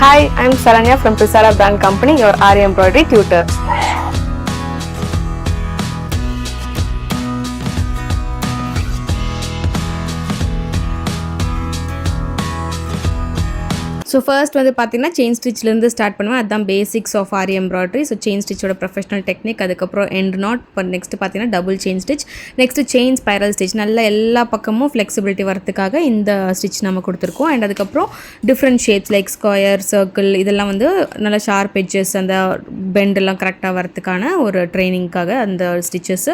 Hi, I'm Saranya from Prisara Brand Company, your Ari Embroidery tutor. So first வந்து பார்த்தீங்கன்னா chain ஸ்டிச்லேருந்து start பண்ணுவேன். அதுதான் basics of aari embroidery. So chain ஸ்டிச்சோட professional technique, அதுக்கப்புறம் end knot, இப்போ நெக்ஸ்ட் பார்த்தீங்கன்னா double chain stitch, next chain spiral stitch. நல்ல எல்லா பக்கமும் ஃப்ளெக்சிபிலிட்டி வரதுக்காக இந்த ஸ்டிச் நம்ம கொடுத்துருக்கோம். அண்ட் அதுக்கப்புறம் different shapes like square, circle, இதெல்லாம் வந்து நல்ல ஷார்ப் எட்ஜஸ், அந்த பெண்டெல்லாம் கரெக்டாக வரதுக்கான ஒரு ட்ரைனிங்காக அந்த stitches.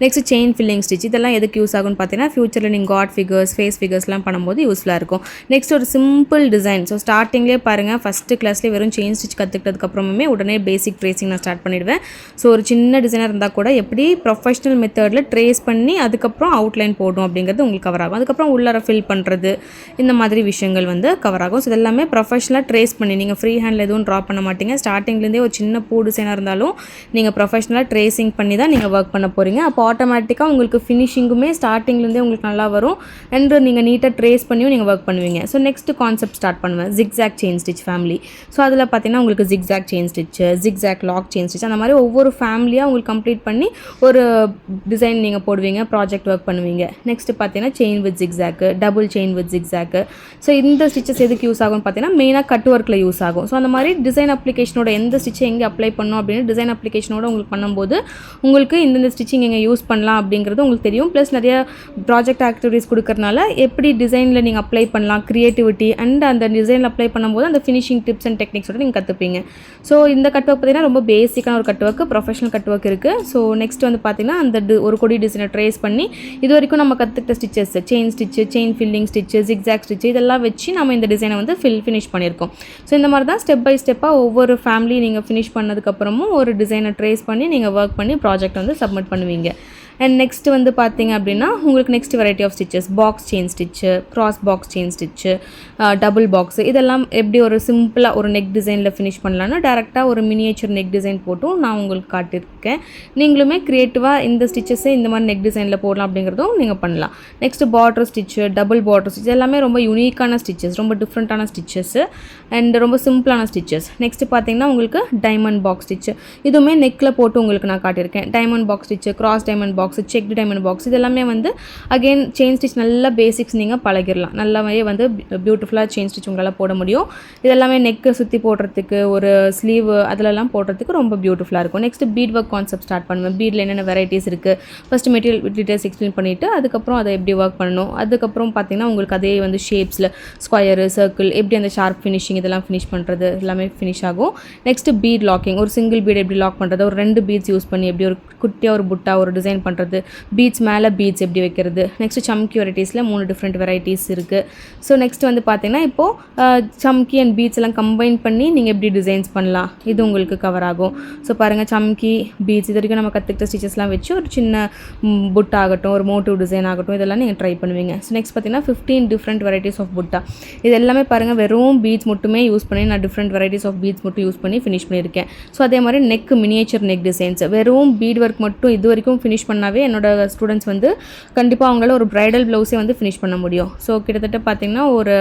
Next chain filling stitch. இதெல்லாம் எதுக்கு யூஸ் ஆகும்னு பார்த்தீங்கன்னா ஃபியூச்சரில் நீங்கள் காட் ஃபிகர்ஸ், ஃபேஸ் ஃபிகர்ஸ்லாம் பண்ணும்போது யூஸ்ஃபுல்லாக இருக்கும். நெக்ஸ்ட் ஒரு சிம்பிள் டிசைன். ஸோ ஸ்டார்டிங்லேயே பாருங்கள், ஃபஸ்ட்டு கிளாஸ்லேயே வெறும் செயின் ஸ்டிச் கற்றுக்கிட்டதுக்கப்புறமே உடனே பேசிக் ட்ரேசிங் நான் ஸ்டார்ட் பண்ணிவிடுவேன். ஸோ ஒரு சின்ன டிசைனர் இருந்தால் கூட எப்படி ப்ரொஃபஷனல் மெத்தடில் ட்ரேஸ் பண்ணி அதுக்கப்புறம் அவுட்லைன் போடும் அப்படிங்கிறது உங்களுக்கு கவர் ஆகும். அதுக்கப்புறம் உள்ளார ஃபில் பண்ணுறது, இந்த மாதிரி விஷயங்கள் வந்து கவர் ஆகும். ஸோ இதெல்லாமே ப்ரொஃபஷனலாக ட்ரேஸ் பண்ணி நீங்கள் ஃப்ரீ ஹேண்டில் எதுவும் ட்ரா பண்ண மாட்டீங்க. ஸ்டார்டிங்லேருந்தே ஒரு சின்ன பூ டிசைனாக இருந்தாலும் நீங்கள் ப்ரொஃபஷனலாக ட்ரேசிங் பண்ணி தான் நீங்கள் ஒர்க் பண்ண போகிறீங்க. அப்போ ஆட்டோமேட்டிக்காக உங்களுக்கு ஃபினிஷிங்குமே ஸ்டார்டிங்லேருந்தே உங்களுக்கு நல்லா வரும். அண்ட் நீங்கள் நீட்டாக ட்ரேஸ் பண்ணியும் நீங்கள் ஒர்க் பண்ணுவீங்க. ஸோ நெக்ஸ்ட் கான்செப்ட் ஸ்டார்ட் பண்ணுவேன், zigzag chain stitch family. So அதில் பார்த்தீங்கன்னா உங்களுக்கு zigzag chain stitch, zigzag lock chain stitch, அந்த மாதிரி ஒவ்வொரு ஃபேமிலியாக உங்களுக்கு கம்ப்ளீட் பண்ணி ஒரு டிசைன் நீங்கள் போடுவீங்க, ப்ராஜெக்ட் ஒர்க் பண்ணுவீங்க. நெக்ஸ்ட் பார்த்தீங்கன்னா chain with zigzag, double chain with zigzag. So இந்த ஸ்டிச்சஸ் எதுக்கு யூஸ் ஆகும்னு பார்த்தீங்கன்னா மெயினாக கட் ஒர்க்கில் யூஸ் ஆகும். ஸோ அந்த மாதிரி டிசைன் அப்ளிகேஷனோட எந்த ஸ்டிச்சை எங்கே அப்ளை பண்ணணும் அப்படின்னு டிசைன் அப்ளிகேஷனோட உங்களுக்கு பண்ணும்போது உங்களுக்கு இந்த ஸ்டிச்சிங் எங்கே யூஸ் பண்ணலாம் அப்படிங்கிறது உங்களுக்கு தெரியும். ப்ளஸ் நிறைய ப்ராஜெக்ட் ஆக்டிவிட்டீஸ் கொடுக்கறனால எப்படி டிசைனில் நீங்கள் அப்ளை பண்ணலாம், க்ரியேட்டிவிட்டி அண்ட் அந்த டிசைனில் அப்ளை பண்ணும்போது அந்த ஃபினிஷிங் டிப்ஸ் அண்ட் டெக்னிக்ஸோட நீங்கள் கற்றுப்பீங்க. ஸோ இந்த கட் ஒர்க் பார்த்தீங்கன்னா ரொம்ப பேசிக்கான ஒரு cut work, professional cut work இருக்குது. ஸோ நெக்ஸ்ட் வந்து பார்த்தீங்கன்னா அந்த ஒரு கொடி டிசைனை ட்ரேஸ் பண்ணி இது வரைக்கும் நம்ம கற்றுக்கிட்ட stitches, chain stitch, chain filling stitch, zigzag stitch, இதெல்லாம் வச்சு நம்ம இந்த டிசைனை வந்து ஃபினிஷ் பண்ணியிருக்கோம். ஸோ இந்த மாதிரி தான் ஸ்டெப் பை ஸ்டெப்பாக ஒவ்வொரு ஃபேமிலி நீங்கள் ஃபினிஷ் பண்ணதுக்கப்புறமும் ஒரு டிசைனை ட்ரேஸ் பண்ணி நீங்கள் ஒர்க் பண்ணி ப்ராஜெக்ட் வந்து சப்மிட் பண்ணுவீங்க. அண்ட் நெக்ஸ்ட் வந்து பார்த்தீங்க அப்படின்னா உங்களுக்கு next variety of stitches, box chain stitch, cross box chain stitch, double box, இதெல்லாம் எப்படி ஒரு சிம்பிளாக ஒரு நெக் டிசைனில் ஃபினிஷ் பண்ணலான்னு டேரெக்டாக ஒரு மினியேச்சர் நெக் டிசைன் போட்டும் நான் உங்களுக்கு காட்டியிருக்கேன். நீங்களுமே க்ரியேட்டிவாக இந்த ஸ்டிச்சஸை இந்த மாதிரி நெக் டிசைனில் போடலாம் அப்படிங்கிறதும் நீங்கள் பண்ணலாம். Next border stitch, double border stitch, எல்லாமே ரொம்ப யூனிக்கான ஸ்டிச்சஸ், ரொம்ப டிஃப்ரெண்ட்டான ஸ்டிச்சஸ்ஸு அண்ட் ரொம்ப சிம்பிளான ஸ்டிச்சஸ். நெக்ஸ்ட் பார்த்தீங்கன்னா உங்களுக்கு டைமண்ட் பாக்ஸ் ஸ்டிச்சு, இதுவுமே நெக்கில் போட்டு உங்களுக்கு நான் காட்டியிருக்கேன். Diamond box stitch, cross diamond box, checked diamond box, இதெல்லாமே வந்து அகெயின் செயின் ஸ்டிச் நல்ல பேசிக்ஸ் நீங்கள் பழகிடலாம். நல்லாவே வந்து பியூட்டிஃபுல்லாக செயின் ஸ்டிச் உங்களால் போட முடியும். இதெல்லாமே நெக்கு சுற்றி போடுறதுக்கு, ஒரு ஸ்லீவ் அதிலெல்லாம் போடுறதுக்கு ரொம்ப பியூட்டிஃபுல்லாக இருக்கும். Next beat work concept start பண்ணுவேன். பீடில் என்னென்ன வெரைட்டிஸ் இருக்குது ஃபஸ்ட்டு மெட்டீரியல் டீட்டெயில்ஸ் எக்ஸ்பிளைன் பண்ணிவிட்டு அதுக்கப்புறம் அதை எப்படி ஒர்க் பண்ணணும். அதுக்கப்புறம் பார்த்தீங்கன்னா உங்களுக்கு அதே வந்து ஷேப்ஸில் ஸ்கொயரு, சர்க்கிள், எப்படி அந்த ஷார்ப் ஃபினிஷிங் இதெல்லாம் ஃபினிஷ் பண்ணுறது எல்லாமே ஃபினிஷ் ஆகும். நெக்ஸ்ட் பீட் லாக்கிங், ஒரு சிங்கிள் பீட் எப்படி லாக் பண்ணுறது, ஒரு 2 பீட்ஸ் யூஸ் பண்ணி எப்படி ஒரு குட்டியாக ஒரு புட்டா ஒரு டிசைன் பண்ணுறது, பீட்ஸ் மேலே பீட்ஸ் எப்படி வைக்கிறது. நெக்ஸ்ட் சம்கி வெரைட்டிஸில் 3 டிஃப்ரெண்ட் வெரைட்டிஸ் இருக்குது. ஸோ நெக்ஸ்ட் வந்து பார்த்தீங்கன்னா இப்போது சம்கி அண்ட் பீட்ஸ் எல்லாம் கம்பைன் பண்ணி நீங்கள் எப்படி டிசைன்ஸ் பண்ணலாம், இது உங்களுக்கு கவர் ஆகும். ஸோ பாருங்கள், சம்கி, பீட்ஸ், இது வரைக்கும் நம்ம கற்றுக்கிட்ட ஸ்டிச்சஸ்லாம் வச்சு ஒரு சின்ன புட்டா ஆகட்டும், ஒரு மோட்டிவ் டிசைன் ஆகட்டும், இதெல்லாம் நீங்கள் ட்ரை பண்ணுவீங்க. ஸோ நெக்ஸ்ட் பார்த்தீங்கன்னா 15 டிஃப்ரெண்ட் வெரைட்டிஸ் ஆஃப் புட்டா. இது எல்லாமே பாருங்கள் வெறும் பீட்ஸ் மட்டுமே யூஸ் பண்ணி நான் டிஃப்ரெண்ட் வெரைட்டிஸ் ஆஃப் பீட்ஸ் மட்டும் யூஸ் பண்ணி ஃபினிஷ் பண்ணியிருக்கேன். ஸோ அதே மாதிரி நெக் மினியேச்சர் நெக் டிசைன்ஸ் வெறும் பீட் ஒர்க் மட்டும் இது வரைக்கும் ஃபினிஷ் பண்ணாவே என்னோட ஸ்டூடெண்ட்ஸ் வந்து கண்டிப்பாக அவங்களால ஒரு ப்ரைடல் ப்ளவுஸே வந்து ஃபினிஷ் பண்ண முடியும். ஸோ கிட்டத்தட்ட பார்த்திங்கன்னா ஒரு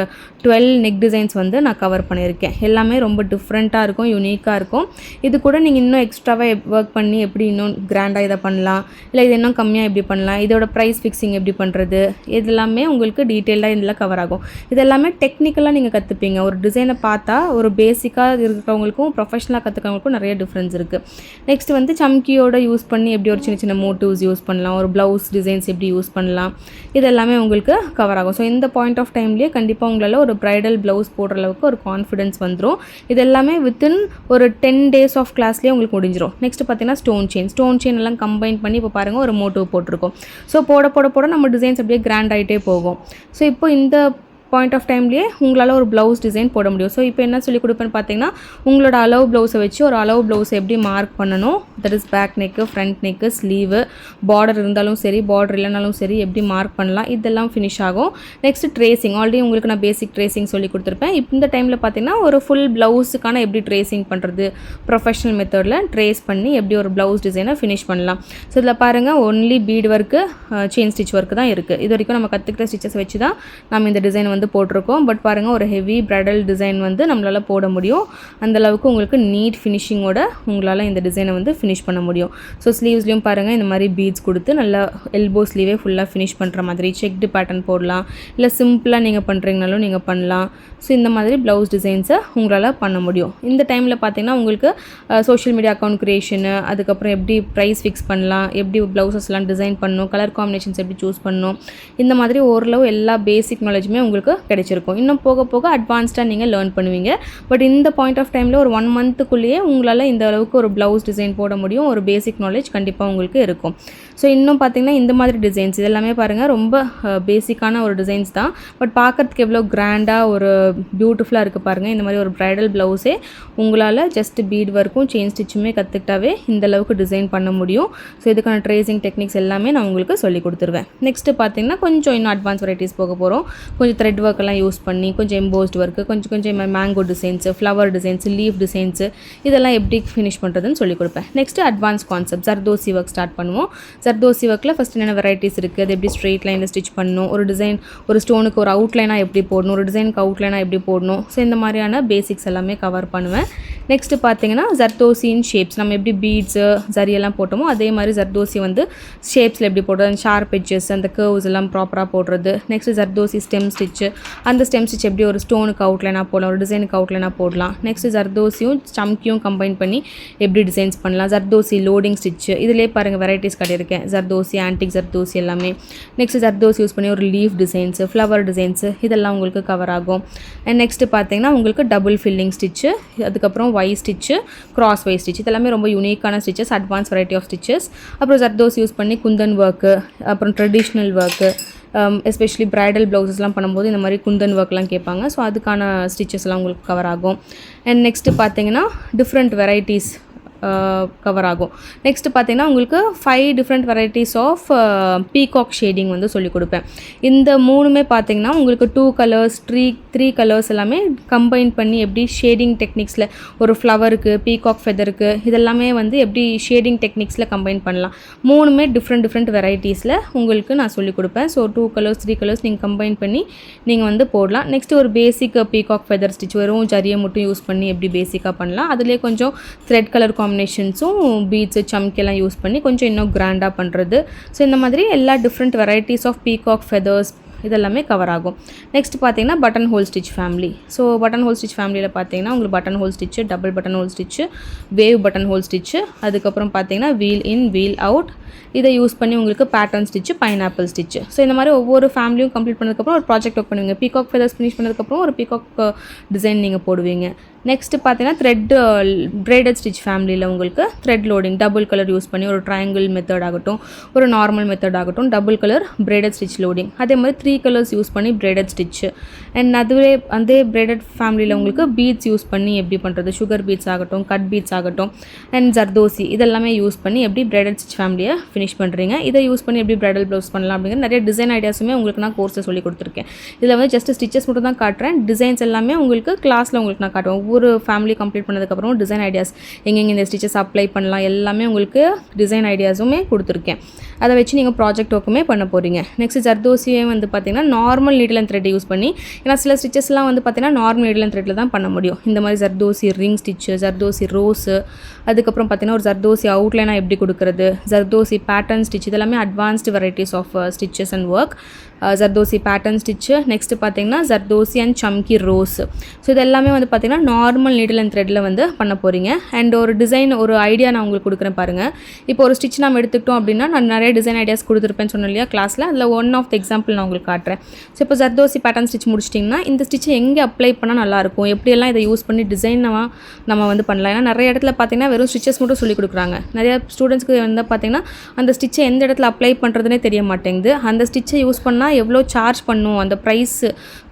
12 நெக் டிசைன்ஸ் வந்து நான் கவர் பண்ணியிருக்கேன். எல்லாமே ரொம்ப டிஃப்ரெண்ட்டாக இருக்கும், யூனிக்காக இருக்கும். இது கூட நீங்கள் இன்னும் எக்ஸ்ட்ராவாக ஒர்க் பண்ணி எப்படி இன்னும் கிராண்டாக இதை பண்ணலாம், இல்லை இது இன்னும் கம்மியாக எப்படி பண்ணலாம், இதோட ப்ரைஸ் ஃபிக்ஸிங் எப்படி பண்ணுறது, இதெல்லாமே உங்களுக்கு டீட்டெயிலாக இதில் கவர் ஆகும். இதெல்லாமே டெக்னிக்கலாக நீங்கள் கற்றுப்பீங்க. ஒரு டிசைனை பார்த்தா ஒரு பேசிக்காக இருக்கிறவங்களுக்கும் ப்ரொஃபஷனலாக கற்றுக்கிறவங்களுக்கும் நிறைய டிஃப்ரென்ஸ் இருக்குது. நெக்ஸ்ட் வந்து சம்கியோட யூஸ் பண்ணி எப்படி ஒரு சின்ன சின்ன மோட்டிவ்ஸ் யூஸ் பண்ணலாம், ஒரு ப்ளவுஸ் டிசைன்ஸ் எப்படி யூஸ் பண்ணலாம், இது எல்லாமே உங்களுக்கு கவர் ஆகும். ஸோ இந்த பாயிண்ட் ஆஃப் டைம்லேயே கண்டிப்பாக உங்களால் ஒரு ப்ரைடல் ப்ளவுஸ் போடுற அளவுக்கு ஒரு கான்ஃபிடன்ஸ் வந்துடும். இது எல்லாமே வித்தின் ஒரு 10 days ஆஃப் கிளாஸ்லேயே உங்களுக்கு முடிஞ்சிடும். நெக்ஸ்ட் பார்த்தீங்கன்னா ஸ்டோன் செயின் எல்லாம் கம்பைன் பண்ணி இப்போ பாருங்கள் ஒரு மோட்டிவ் போட்டிருக்கோம். ஸோ போட நம்ம டிசைன்ஸ் அப்படியே கிராண்ட் ஆகிட்டே போகும். ஸோ இப்போ இந்த பாயிண்ட் ஆஃப் டைம்லேயே உங்களால் ஒரு ப்ளவுஸ் டிசைன் போட முடியும். ஸோ இப்போ என்ன சொல்லி கொடுப்பேன்னு பார்த்தீங்கன்னா உங்களோட அளவு ப்ளவுஸை வச்சு ஒரு அளவு ப்ளவுஸை எப்படி மார்க் பண்ணணும், that is back neck, front neck, sleeve, border இருந்தாலும் சரி பார்டர் இல்லைனாலும் சரி எப்படி மார்க் பண்ணலாம், இதெல்லாம் ஃபினிஷ் ஆகும். நெக்ஸ்ட் ட்ரேசிங், ஆல்ரெடி உங்களுக்கு நான் பேசிக் ட்ரேசிங் சொல்லி கொடுத்துருப்பேன். இப்போ இந்த டைமில் பார்த்தீங்கன்னா ஒரு ஃபுல் ப்ளவுஸுக்கான எப்படி ட்ரேசிங் பண்ணுறது, ப்ரொஃபஷனல் மெத்தடில் ட்ரேஸ் பண்ணி எப்படி ஒரு ப்ளவுஸ் டிசைனை ஃபினிஷ் பண்ணலாம். ஸோ இதில் பாருங்கள் only beat work, chain stitch work தான் இருக்குது. இது வரைக்கும் நம்ம கற்றுக்கிட்ட ஸ்டிச்சஸ் வச்சு தான் நம்ம இந்த டிசைன் வந்து வந்து போட்டிருக்கோம். பட் பாருங்கள் ஒரு ஹெவி ப்ரைடல் டிசைன் வந்து நம்மளால் போட முடியும். அந்தளவுக்கு உங்களுக்கு நீட் ஃபினிஷிங்கோட உங்களால் இந்த டிசைனை வந்து ஃபினிஷ் பண்ண முடியும். ஸோ ஸ்லீவ்ஸ்லேயும் பாருங்கள் இந்த மாதிரி பீட்ஸ் கொடுத்து நல்லா எல்போ ஸ்லீவே ஃபுல்லாக ஃபினிஷ் பண்ணுற மாதிரி செக்டு பேட்டர்ன் போடலாம். இல்லை சிம்பிளாக நீங்கள் பண்ணுறீங்கனாலும் நீங்கள் பண்ணலாம். ஸோ இந்த மாதிரி ப்ளவுஸ் டிசைன்ஸை உங்களால் பண்ண முடியும். இந்த டைமில் பார்த்தீங்கன்னா உங்களுக்கு சோஷியல் மீடியா அக்கௌண்ட் க்ரியேஷனு, அதுக்கப்புறம் எப்படி ப்ரைஸ் ஃபிக்ஸ் பண்ணலாம், எப்படி ப்ளவுசஸ்லாம் டிசைன் பண்ணணும், கலர் காம்பினேஷன்ஸ் எப்படி சூஸ் பண்ணணும், இந்த மாதிரி ஓரளவு எல்லா பேசிக் நாலேஜுமே உங்களுக்கு கிடைச்சிருக்கும். இன்னும் போக போக அட்வான்ஸ்டாக நீங்கள் லேர்ன் பண்ணுவீங்க. பட் இந்த பாயிண்ட் ஆஃப் டைமில் ஒரு 1 மந்த்துக்குள்ளேயே உங்களால் இந்த அளவுக்கு ஒரு ப்ளவுஸ் டிசைன் போட முடியும். ஒரு பேசிக் நாலேஜ் கண்டிப்பாக உங்களுக்கு இருக்கும். ஸோ இன்னும் பார்த்தீங்கன்னா இந்த மாதிரி டிசைன்ஸ் இதெல்லாமே பாருங்கள் ரொம்ப பேசிக்கான ஒரு டிசைன்ஸ் தான். பட் பார்க்குறதுக்கு எவ்வளோ கிராண்டாக ஒரு பியூட்டிஃபுல்லாக இருக்குது பாருங்கள். இந்த மாதிரி ஒரு ப்ரைடல் ப்ளவுஸே உங்களால் ஜஸ்ட் பீட் ஒர்க்கும் செயின் ஸ்டிச்சுமே கற்றுக்கிட்டாவே இந்த அளவுக்கு டிசைன் பண்ண முடியும். ஸோ இதுக்கான ட்ரேசிங் டெக்னிக்ஸ் எல்லாமே நான் உங்களுக்கு சொல்லி கொடுத்துருவேன். நெக்ஸ்ட்டு பார்த்தீங்கன்னா கொஞ்சம் இன்னும் அட்வான்ஸ் வெரைட்டிஸ் போக போகிறோம். கொஞ்சம் த்ரெட் ஒர்க் எல்லாம் யூஸ் பண்ணி கொஞ்சம் எம்போஸ்ட் ஒர்க்கு, கொஞ்சம் mango designs, flower designs, leaf designs இதெல்லாம் எப்படி ஃபினிஷ் பண்ணுறதுன்னு சொல்லி கொடுப்பேன். Next advance concept zardozi work start பண்ணுவோம். ஜர்தோசி ஒர்க்கில் ஃபஸ்ட் என்னென்ன வெரைட்டிஸ் இருக்குது, அது எப்படி ஸ்ட்ரெயிட் லைனில் ஸ்டிச் பண்ணணும், ஒரு டிசைன் ஒரு ஸ்டோனுக்கு ஒரு அவுட்லைனாக எப்படி போடணும், ஒரு டிசைனுக்கு அவுட்லைனாக எப்படி போடணும். ஸோ இந்த மாதிரியான பேசிக்ஸ் எல்லாமே கவர் பண்ணுவேன். நெக்ஸ்ட்டு பார்த்தீங்கன்னா ஜர்தோசியின் ஷேப்ஸ் நம்ம எப்படி பீட்ஸு ஜரியெல்லாம் போட்டோமோ அதே மாதிரி ஜர்தோசி வந்து ஷேப்ஸில் எப்படி போடுறது, அந்த ஷார்ப் எட்ஜஸ் அந்த கர்வ்ஸ் எல்லாம் ப்ராப்பராக போடுறது. நெக்ஸ்ட்டு ஜர்தோசி ஸ்டெம் ஸ்டிச்சு, அந்த ஸ்டெம் ஸ்டிச் எப்படி ஒரு ஸ்டோனுக்கு அவுட்லைனாக போடலாம், ஒரு டிசைனுக்கு அவுட்லைனாக போடலாம். நெக்ஸ்ட்டு ஜர்தோசியும் சம்கியும் கம்பைன் பண்ணி எப்படி டிசைன்ஸ் பண்ணலாம். ஜர்தோசி லோடிங் ஸ்டிச்சு இதிலே பாருங்கள் வெரைட்டிஸ் கட்டியிருக்கேன். ஜர்தோசி ஆன்டிக் ஜர்தோசி எல்லாமே. நெக்ஸ்ட்டு ஜர்தோசி யூஸ் பண்ணி ஒரு லீஃப் டிசைன்ஸு, ஃப்ளவர் டிசைன்ஸு இதெல்லாம் உங்களுக்கு கவர் ஆகும். அண்ட் நெக்ஸ்ட்டு பார்த்தீங்கன்னா உங்களுக்கு டபுள் ஃபில்லிங் ஸ்டிச்சு, அதுக்கப்புறம் Y stitch, cross Y stitch இதெல்லாமே ரொம்ப யூனிக்கான stitches, advance variety of stitches. அப்புறம் ஜர்தோசி யூஸ் பண்ணி குந்தன் ஒர்க்கு, அப்புறம் ட்ரெடிஷ்னல் ஒர்க்கு, எஸ்பெஷலி ப்ரைடல் ப்ளவுசஸ்லாம் பண்ணும்போது இந்த மாதிரி குந்தன் ஒர்க்லாம் கேட்பாங்க. ஸோ அதுக்கான ஸ்டிச்சஸ்லாம் உங்களுக்கு கவர் ஆகும். அண்ட் நெக்ஸ்ட்டு பார்த்தீங்கன்னா டிஃப்ரெண்ட் வெரைட்டிஸ் கவர் ஆகும். நெக்ஸ்ட்டு பார்த்தீங்கன்னா உங்களுக்கு 5 different varieties of peacock shading வந்து சொல்லிக் கொடுப்பேன். இந்த 3மே பார்த்தீங்கன்னா உங்களுக்கு 2 கலர்ஸ் 3 கலர்ஸ் எல்லாமே கம்பைன் பண்ணி எப்படி ஷேடிங் டெக்னிக்ஸில் ஒரு ஃப்ளவருக்கு, பீகாக் ஃபெதருக்கு இதெல்லாமே வந்து எப்படி ஷேடிங் டெக்னிக்ஸில் கம்பைன் பண்ணலாம். 3மே டிஃப்ரெண்ட் வெரைட்டிஸில் உங்களுக்கு நான் சொல்லிக் கொடுப்பேன். ஸோ 2 கலர்ஸ் 3 கலர்ஸ் நீங்கள் கம்பைன் பண்ணி நீங்கள் வந்து போடலாம். நெக்ஸ்ட்டு ஒரு பேசிக் பீகாக் ஃபெதர் ஸ்டிச் வெறும் ஜரியை மட்டும் யூஸ் பண்ணி எப்படி பேசிக்காக பண்ணலாம். அதிலே கொஞ்சம் த்ரெட் கலர் காம்பினேஷன்ஸும் பீட்ஸு சம்கெல்லாம் யூஸ் பண்ணி கொஞ்சம் இன்னும் கிராண்டாக பண்ணுறது. ஸோ இந்த மாதிரி எல்லா different varieties of peacock feathers இதெல்லாமே கவர் ஆகும். நெக்ஸ்ட் பார்த்தீங்கன்னா buttonhole stitch family. So buttonhole stitch ஃபேமிலியில் பார்த்தீங்கன்னா உங்களுக்கு buttonhole stitch, double buttonhole stitch, wave buttonhole stitch, அதுக்கப்புறம் பார்த்தீங்கன்னா வீல் இன் வீல் அவுட் இதை யூஸ் பண்ணி உங்களுக்கு pattern stitch, pineapple stitch. So இந்த மாதிரி ஒவ்வொரு ஃபேமிலியும் கம்ப்ளீட் பண்ணதுக்கப்புறம் ஒரு ப்ராஜெக்ட் ஒர்க் பண்ணுவீங்க. பீகாக் ஃபெதர்ஸ் ஃபினிஷ் பண்ணதுக்கப்புறம் ஒரு பீகாக் டிசைன் நீங்கள் போடுவீங்க. நெக்ஸ்ட்டு பார்த்தீங்கன்னா த்ரெட் பிரைடட் ஸ்டிச் ஃபேமிலியில் உங்களுக்கு thread loading double colour use பண்ணி ஒரு ட்ரையாங்கிள் மெத்தட் ஆகட்டும், ஒரு நார்மல் மெத்தட் ஆகட்டும், double colour braided stitch loading. அதே மாதிரி 3 கலர்ஸ் யூஸ் பண்ணி பிரைடட் ஸ்டிச்சு. அண்ட் அதுவே அதே பிரைடட் ஃபேமிலியில் உங்களுக்கு பீட்ஸ் யூஸ் பண்ணி எப்படி பண்ணுறது, சுகர் பீட்ஸ் ஆகட்டும், கட் பீட்ஸ் ஆகட்டும், அண்ட் ஜர்தோசி இதெல்லாமே யூஸ் பண்ணி எப்படி பிரைடட் ஸ்டிச் ஃபேமிலியை ஃபினிஷ் பண்ணுறீங்க. இதை யூஸ் பண்ணி எப்படி பிரைடல் ப்ளவுஸ் பண்ணலாம் அப்படிங்கிற நிறைய டிசைன் ஐடியாஸுமே உங்களுக்கு நான் கோர்ஸை சொல்லி கொடுத்துருக்கேன். இதில் வந்து ஜஸ்ட் ஸ்டிச்சஸ் மட்டும் தான் காட்டுறேன். டிசைன்ஸ் எல்லாமே உங்களுக்கு கிளாஸில் உங்களுக்கு நான் காட்டுவேன். ஒவ்வொரு ஃபேமிலி கம்ப்ளீட் பண்ணதுக்கப்புறம் டிசைன் ஐடியாஸ் எங்கெங்கே இந்த ஸ்டிச்சஸ் அப்ளை பண்ணலாம் எல்லாமே உங்களுக்கு டிசைன் ஐடியாஸுமே கொடுத்துருக்கேன். அதை வச்சு நீங்கள் ப்ராஜெக்ட் ஒர்க்குமே பண்ண போகிறீங்க. நெக்ஸ்ட் ஜர்தோசியே வந்து பார்த்தீங்கன்னா normal needle and thread use பண்ணி, ஏன்னா சில ஸ்டிச்சஸ்லாம் வந்து பார்த்தீங்கன்னா நார்மல் நீடில் அண்ட் த்ரெட்டில் தான் பண்ண முடியும். இந்த மாதிரி zardozi ring stitch, zardozi rose, அதுக்கப்புறம் பார்த்தீங்கன்னா ஒரு ஜர்தோசி அவுட்லைனாக எப்படி கொடுக்குறது, ஜர்தோசி பேட்டர்ன் ஸ்டிச் இதெல்லாமே advanced varieties of stitches and work. Zardozi pattern stitch, next பார்த்தீங்கன்னா zardozi and chamki rose. So இது எல்லாமே வந்து பார்த்தீங்கன்னா நார்மல் நீடில் அண்ட் த்ரெட்டில் வந்து பண்ண போகிறீங்க. அண்ட் ஒரு டிசைன் ஒரு ஐடியா நான் உங்களுக்கு கொடுக்குறேன் பாருங்கள். இப்போ ஒரு ஸ்டிச் நம்ம எடுத்துக்கிட்டோம் அப்படின்னா நான் நிறைய டிசைன் ஐடியாஸ் கொடுத்துருப்பேன்னு சொன்னேன் இல்லையா கிளாஸில், அதில் ஒன் ஆஃப் த எக்ஸாம்பிள் நான் உங்களுக்கு காட்டுறேன். ஸோ இப்போ ஜர்தோசி பேட்டர்ன் ஸ்டிச் முடிச்சிட்டிங்கன்னா இந்த ஸ்டிச்சை எங்கே அப்ளை பண்ணால் நல்லாயிருக்கும், எப்படியெல்லாம் இதை யூஸ் பண்ணி டிசைனாக நம்ம வந்து பண்ணலாம். ஏன்னா நிறைய இடத்துல பார்த்தீங்கன்னா வெறும் ஸ்டிச்சஸ் மட்டும் சொல்லிக் கொடுக்குறாங்க. நிறைய ஸ்டூடெண்ட்ஸ்க்கு வந்து பார்த்தீங்கன்னா அந்த ஸ்டிச்சை எந்த இடத்துல அப்ளை பண்ணுறதுனே தெரிய மாட்டேங்குது. அந்த ஸ்டிச்சை யூஸ் பண்ணால் எவ்வளோ சார்ஜ் பண்ணும், அந்த ப்ரைஸ்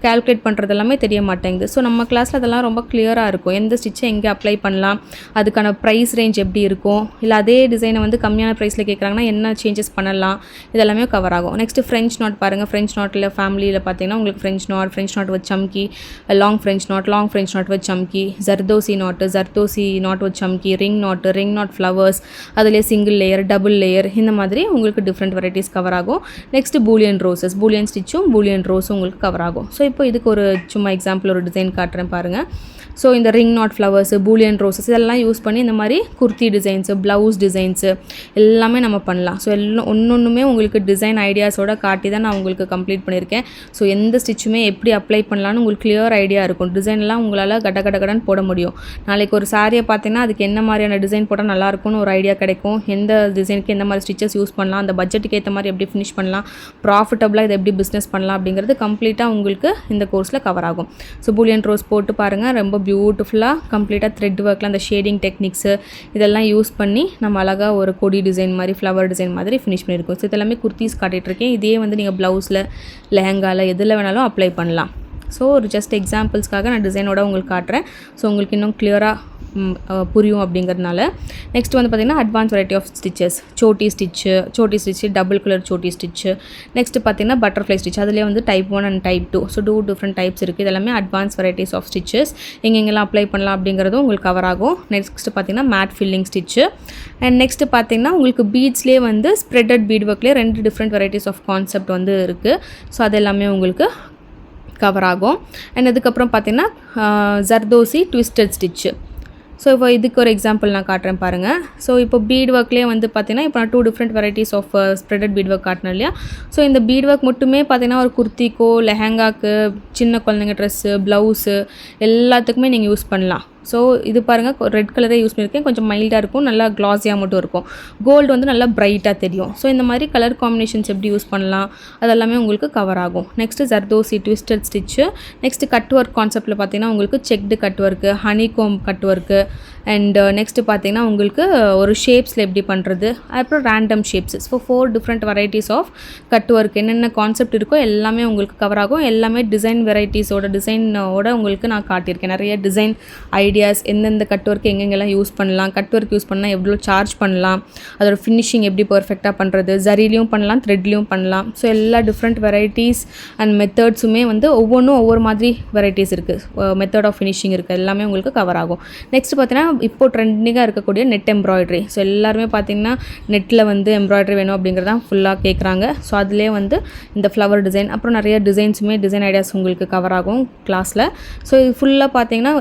கால்குலேட் பண்ணுறது எல்லாமே தெரிய மாட்டேங்குது. ஸோ நம்ம கிளாஸில் அதெல்லாம் ரொம்ப கிளியராக இருக்கும். எந்த ஸ்டிச்சை எங்கே அப்ளை பண்ணலாம், அதுக்கான ப்ரைஸ் ரேஞ்ச் எப்படி இருக்கும், இல்லை அதே டிசைனை வந்து கம்மியான ப்ரைஸில் கேட்குறாங்கன்னா என்ன சேஞ்சஸ் பண்ணலாம், இதெல்லாமே கவர் ஆகும். நெக்ஸ்ட்டு ஃப்ரெஞ்ச் நாட் பாருங்கள். ஃப்ரெஞ்ச் நாட்டில் ஃபேமிலியில் பார்த்தீங்கன்னா உங்களுக்கு French knot with chamki, long French knot with chamki, zardozi knot with chamki, ring knot flowers, அதிலே சிங்கிள் லேயர், டபுள் லேயர், இந்த மாதிரி உங்களுக்கு டிஃப்ரெண்ட் வெரைட்டிஸ் கவர் ஆகும். நெக்ஸ்ட்டு பூலியன் பூலியன் ஸ்டிச்சும் பூலியன் ரோஸும் உங்களுக்கு கவர் ஆகும். ஸோ இப்போ இதுக்கு ஒரு சும்மா எக்ஸாம்பிள் ஒரு டிசைன் காட்டுறேன் பாருங்கள். ஸோ இந்த ring not flowers, Boolean roses இதெல்லாம் யூஸ் பண்ணி இந்த மாதிரி குர்த்தி டிசைன்ஸு, ப்ளவுஸ் டிசைன்ஸு எல்லாமே நம்ம பண்ணலாம். ஸோ எல்லாம் ஒன்றுமே உங்களுக்கு டிசைன் ஐடியாஸோட காட்டி தான் நான் உங்களுக்கு கம்ப்ளீட் பண்ணியிருக்கேன். ஸோ எந்த ஸ்டிச்சுமே எப்படி அப்ளை பண்ணலான்னு உங்களுக்கு கிளியர் ஐடியா இருக்கும். டிசைன்லாம் உங்களால் கடகடன்னு போட முடியும். நாளைக்கு ஒரு சாரியை பார்த்தீங்கன்னா அதுக்கு என்ன மாதிரியான டிசைன் போட்டால் நல்லாயிருக்கும்னு ஒரு ஐடியா கிடைக்கும். எந்த டிசைனுக்கு எந்த மாதிரி ஸ்டிச்சஸ் யூஸ் பண்ணலாம், அந்த பட்ஜெட்டுக்கு ஏற்ற மாதிரி எப்படி ஃபினிஷ் பண்ணலாம், ப்ராஃபிட்டபுளாக இதை எப்படி பிஸ்னஸ் பண்ணலாம் அப்படிங்கிறது கம்ப்ளீட்டாக உங்களுக்கு இந்த கோர்ஸில் கவர் ஆகும். ஸோ பூலியன் ரோஸ் போட்டு பாருங்கள், ரொம்ப பியூட்டிஃபுல்லாக கம்ப்ளீட்டாக த்ரெட் ஒர்க்கில் அந்த ஷேடிங் டெக்னிக்ஸு இதெல்லாம் யூஸ் பண்ணி நம்ம அழகாக ஒரு கொடி டிசைன் மாதிரி, ஃப்ளவர் டிசைன் மாதிரி ஃபினிஷ் பண்ணியிருக்கோம். ஸோ இதெல்லாமே குர்த்திஸ் காட்டிகிட்ருக்கேன். இதே வந்து நீங்கள் ப்ளவுஸில், லெஹங்காவில் எதில் வேணாலும் அப்ளை பண்ணலாம். ஸோ ஒரு ஜஸ்ட் எக்ஸாம்பிள்ஸ்க்காக நான் டிசைனோட உங்களுக்கு காட்டுறேன். ஸோ உங்களுக்கு இன்னும் கிளியராக புரியும் அப்படிங்கிறதுனால. நெக்ஸ்ட் வந்து பார்த்திங்கன்னா அட்வான்ஸ் வெரைட்டி ஆஃப் ஸ்டிச்சஸ், சோட்டி ஸ்டிச்சு, டபுள் கலர் சோட்டி ஸ்டிச்சு. நெக்ஸ்ட்டு பார்த்திங்கன்னா பட்டர்ஃப்ளை ஸ்டிச். அதிலே வந்து type 1 and type 2. So 2 different types இருக்குது. இதெல்லாமே அட்வான்ஸ் வெரைட்டிஸ் ஆஃப் ஸ்டிச்சஸ். எங்கெங்கெல்லாம் அப்ளை பண்ணலாம் அப்படிங்கிறதும் உங்களுக்கு கவர் ஆகும். நெக்ஸ்ட்டு பார்த்திங்கன்னா mat filling stitch. And next பார்த்திங்கன்னா உங்களுக்கு பீட்ஸ்லேயே வந்து ஸ்ப்ரெட்டட் பீட் ஒர்க்லேயே 2 டிஃப்ரெண்ட் வெரைட்டிஸ் ஆஃப் கான்செப்ட் வந்து இருக்குது. ஸோ அது எல்லாமே உங்களுக்கு கவர் ஆகும். அண்ட் அதுக்கப்புறம் பார்த்திங்கன்னா ஜர்தோசி ட்விஸ்டட் ஸ்டிச்சு. ஸோ இப்போ இதுக்கு ஒரு எக்ஸாம்பிள் நான் காட்டுறேன் பாருங்கள். ஸோ இப்போ பீட் ஒர்க்லேயே வந்து பார்த்திங்கன்னா இப்போ நான் 2 different varieties of spreaded bead work காட்டினேன் இல்லையா. ஸோ இந்த பீட் ஒர்க் மட்டுமே பார்த்திங்கன்னா ஒரு குர்த்திக்கோ, லெஹங்காக்கு, சின்ன குழந்தைங்க ட்ரெஸ்ஸு, ப்ளவுஸு எல்லாத்துக்குமே நீங்கள் யூஸ் பண்ணலாம். ஸோ இது பாருங்கள், ரெட் கலரே யூஸ் பண்ணியிருக்கேன். கொஞ்சம் மைல்டாக இருக்கும், நல்லா க்ளாஸியாக மட்டும் இருக்கும். கோல்டு வந்து நல்லா ப்ரைட்டாக தெரியும். ஸோ இந்த மாதிரி கலர் காம்பினேஷன்ஸ் எப்படி யூஸ் பண்ணலாம் அதெல்லாமே உங்களுக்கு கவர் ஆகும். Next zardozi twisted stitch. Next cut work கான்செப்ட்டில் பார்த்தீங்கன்னா உங்களுக்கு checked cut work, honeycomb cut work. And next பார்த்தீங்கன்னா உங்களுக்கு ஒரு ஷேப்ஸில் எப்படி பண்ணுறது, அப்புறம் random shapes. So 4 different varieties of cut work என்னென்ன கான்செப்ட் இருக்கோ எல்லாமே உங்களுக்கு கவர் ஆகும். எல்லாமே டிசைன் டிசைனோட உங்களுக்கு நான் காட்டியிருக்கேன். நிறைய டிசைன் ஐடியாஸ், எந்தெந்த கட் ஒர்க் எங்கெங்கெல்லாம் யூஸ் பண்ணலாம், கட் ஒர்க் யூஸ் பண்ணால் எவ்வளோ சார்ஜ் பண்ணலாம், அதோட ஃபினிஷிங் எப்படி பர்ஃபெக்டாக பண்ணுறது, ஜரிலையும் பண்ணலாம், த்ரெட்லேயும் பண்ணலாம். ஸோ எல்லா டிஃப்ரெண்ட் வெரைட்டிஸ் அண்ட் மெத்தட்ஸுமே வந்து ஒவ்வொன்றும் ஒவ்வொரு மாதிரி வெரைட்டிஸ் இருக்குது, மெத்தட் ஆஃப் ஃபினிஷிங் இருக்குது, எல்லாமே உங்களுக்கு கவர் ஆகும். நெக்ஸ்ட் பார்த்தீங்கன்னா இப்போ ட்ரெண்டிங்காக இருக்கக்கூடிய நெட் எம்ப்ராய்டரி. ஸோ எல்லாருமே பார்த்திங்கன்னா நெட்டில் வந்து எம்ப்ராய்டரி வேணும் அப்படிங்கிறது தான் ஃபுல்லாக கேட்குறாங்க. ஸோ அதிலே வந்து இந்த ஃப்ளவர் டிசைன், அப்புறம் நிறைய டிசைன் ஐடியாஸ் உங்களுக்கு கவர் ஆகும் கிளாஸில். ஸோ இது ஃபுல்லாக பார்த்திங்கன்னா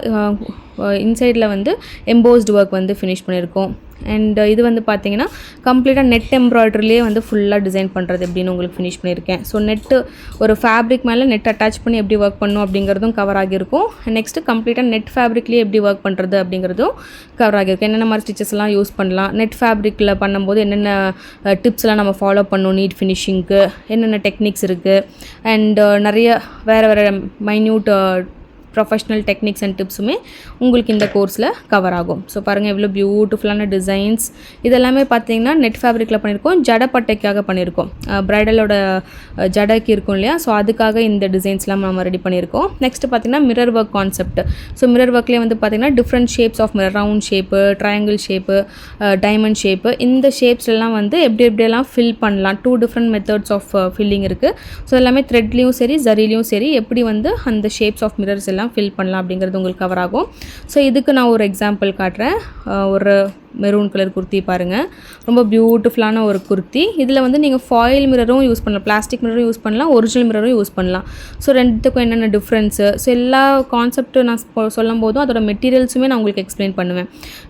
இன்சைடில் வந்து எம்போஸ்டு ஒர்க் வந்து ஃபினிஷ் பண்ணியிருக்கோம். அண்ட் இது வந்து பார்த்திங்கன்னா கம்ப்ளீட்டாக நெட் எம்ப்ராய்டரிலே வந்து ஃபுல்லாக டிசைன் பண்ணுறது எப்படின்னு உங்களுக்கு ஃபினிஷ் பண்ணியிருக்கேன். ஸோ நெட்டு ஒரு ஃபேப்ரிக் மேலே நெட் அட்டாச் பண்ணி எப்படி ஒர்க் பண்ணணும் அப்படிங்கிறதும் கவர் ஆகியிருக்கும். நெக்ஸ்ட்டு கம்ப்ளீட்டாக நெட் ஃபேப்ரிக்லேயே எப்படி ஒர்க் பண்ணுறது அப்படிங்கிறதும் கவர் ஆகியிருக்கும். என்னென்ன மாதிரி ஸ்டிச்சஸ்லாம் யூஸ் பண்ணலாம், நெட் ஃபேப்ரிக்கில் பண்ணும்போது என்னென்ன டிப்ஸ்லாம் நம்ம ஃபாலோ பண்ணணும், நீட் ஃபினிஷிங்க்கு என்னென்ன டெக்னிக்ஸ் இருக்குது, அண்ட் நிறைய வேறு மைன்யூட் ப்ரொஃபஷ்னல் டெக்னிக்ஸ் அண்ட் டிப்ஸுமே உங்களுக்கு இந்த கோர்ஸில் கவர் ஆகும். ஸோ பாருங்கள் எவ்வளோ பியூட்டிஃபுல்லான டிசைன்ஸ். இதெல்லாமே பார்த்தீங்கன்னா நெட் ஃபேப்ரிக்கில் பண்ணியிருக்கோம், ஜடப்பட்டைக்காக பண்ணியிருக்கோம், ப்ரைடலோட ஜடைக்கு இருக்கும் இல்லையா. ஸோ அதுக்காக இந்த டிசைன்ஸ்லாம் நம்ம ரெடி பண்ணியிருக்கோம். நெக்ஸ்ட்டு பார்த்திங்கன்னா mirror work concept. So mirror ஒர்க்லேயே வந்து பார்த்திங்கன்னா different shapes of mirror, round shape, triangle shape, diamond shape, இந்த ஷேப்ஸ்லாம் வந்து எப்படியெல்லாம் ஃபில் பண்ணலாம். 2 டிஃப்ரெண்ட் மெத்தட்ஸ் ஆஃப் ஃபில்லிங் இருக்குது. ஸோ எல்லாமே த்ரெட்லேயும் சரி, ஜரிலையும் சரி எப்படி வந்து அந்த ஷேப்ஸ் ஆஃப் மிரர்ஸ் எல்லாம் ஃபில் பண்ணலாம் அப்படிங்கிறது உங்களுக்கு கவர் ஆகும். ஸோ இதுக்கு நான் ஒரு எக்ஸாம்பிள் காட்டுறேன். ஒரு மெரூன் கலர் குர்த்தி பாருங்கள், ரொம்ப பியூட்டிஃபுல்லான ஒரு குர்த்தி. இதில் வந்து நீங்கள் ஃபாயில் மிரரும் யூஸ் பண்ணலாம், பிளாஸ்டிக் மிரரும் யூஸ் பண்ணலாம், ஒரிஜினல் மிரரும் யூஸ் பண்ணலாம். ஸோ ரெண்டுத்துக்கும் என்னென்ன டிஃப்ரென்ஸு, ஸோ எல்லா கான்செப்ட்டு நான் சொல்லும் போதும் அதோட மெட்டீரியல்ஸுமே நான் உங்களுக்கு எக்ஸ்பிளைன் பண்ணுவேன்.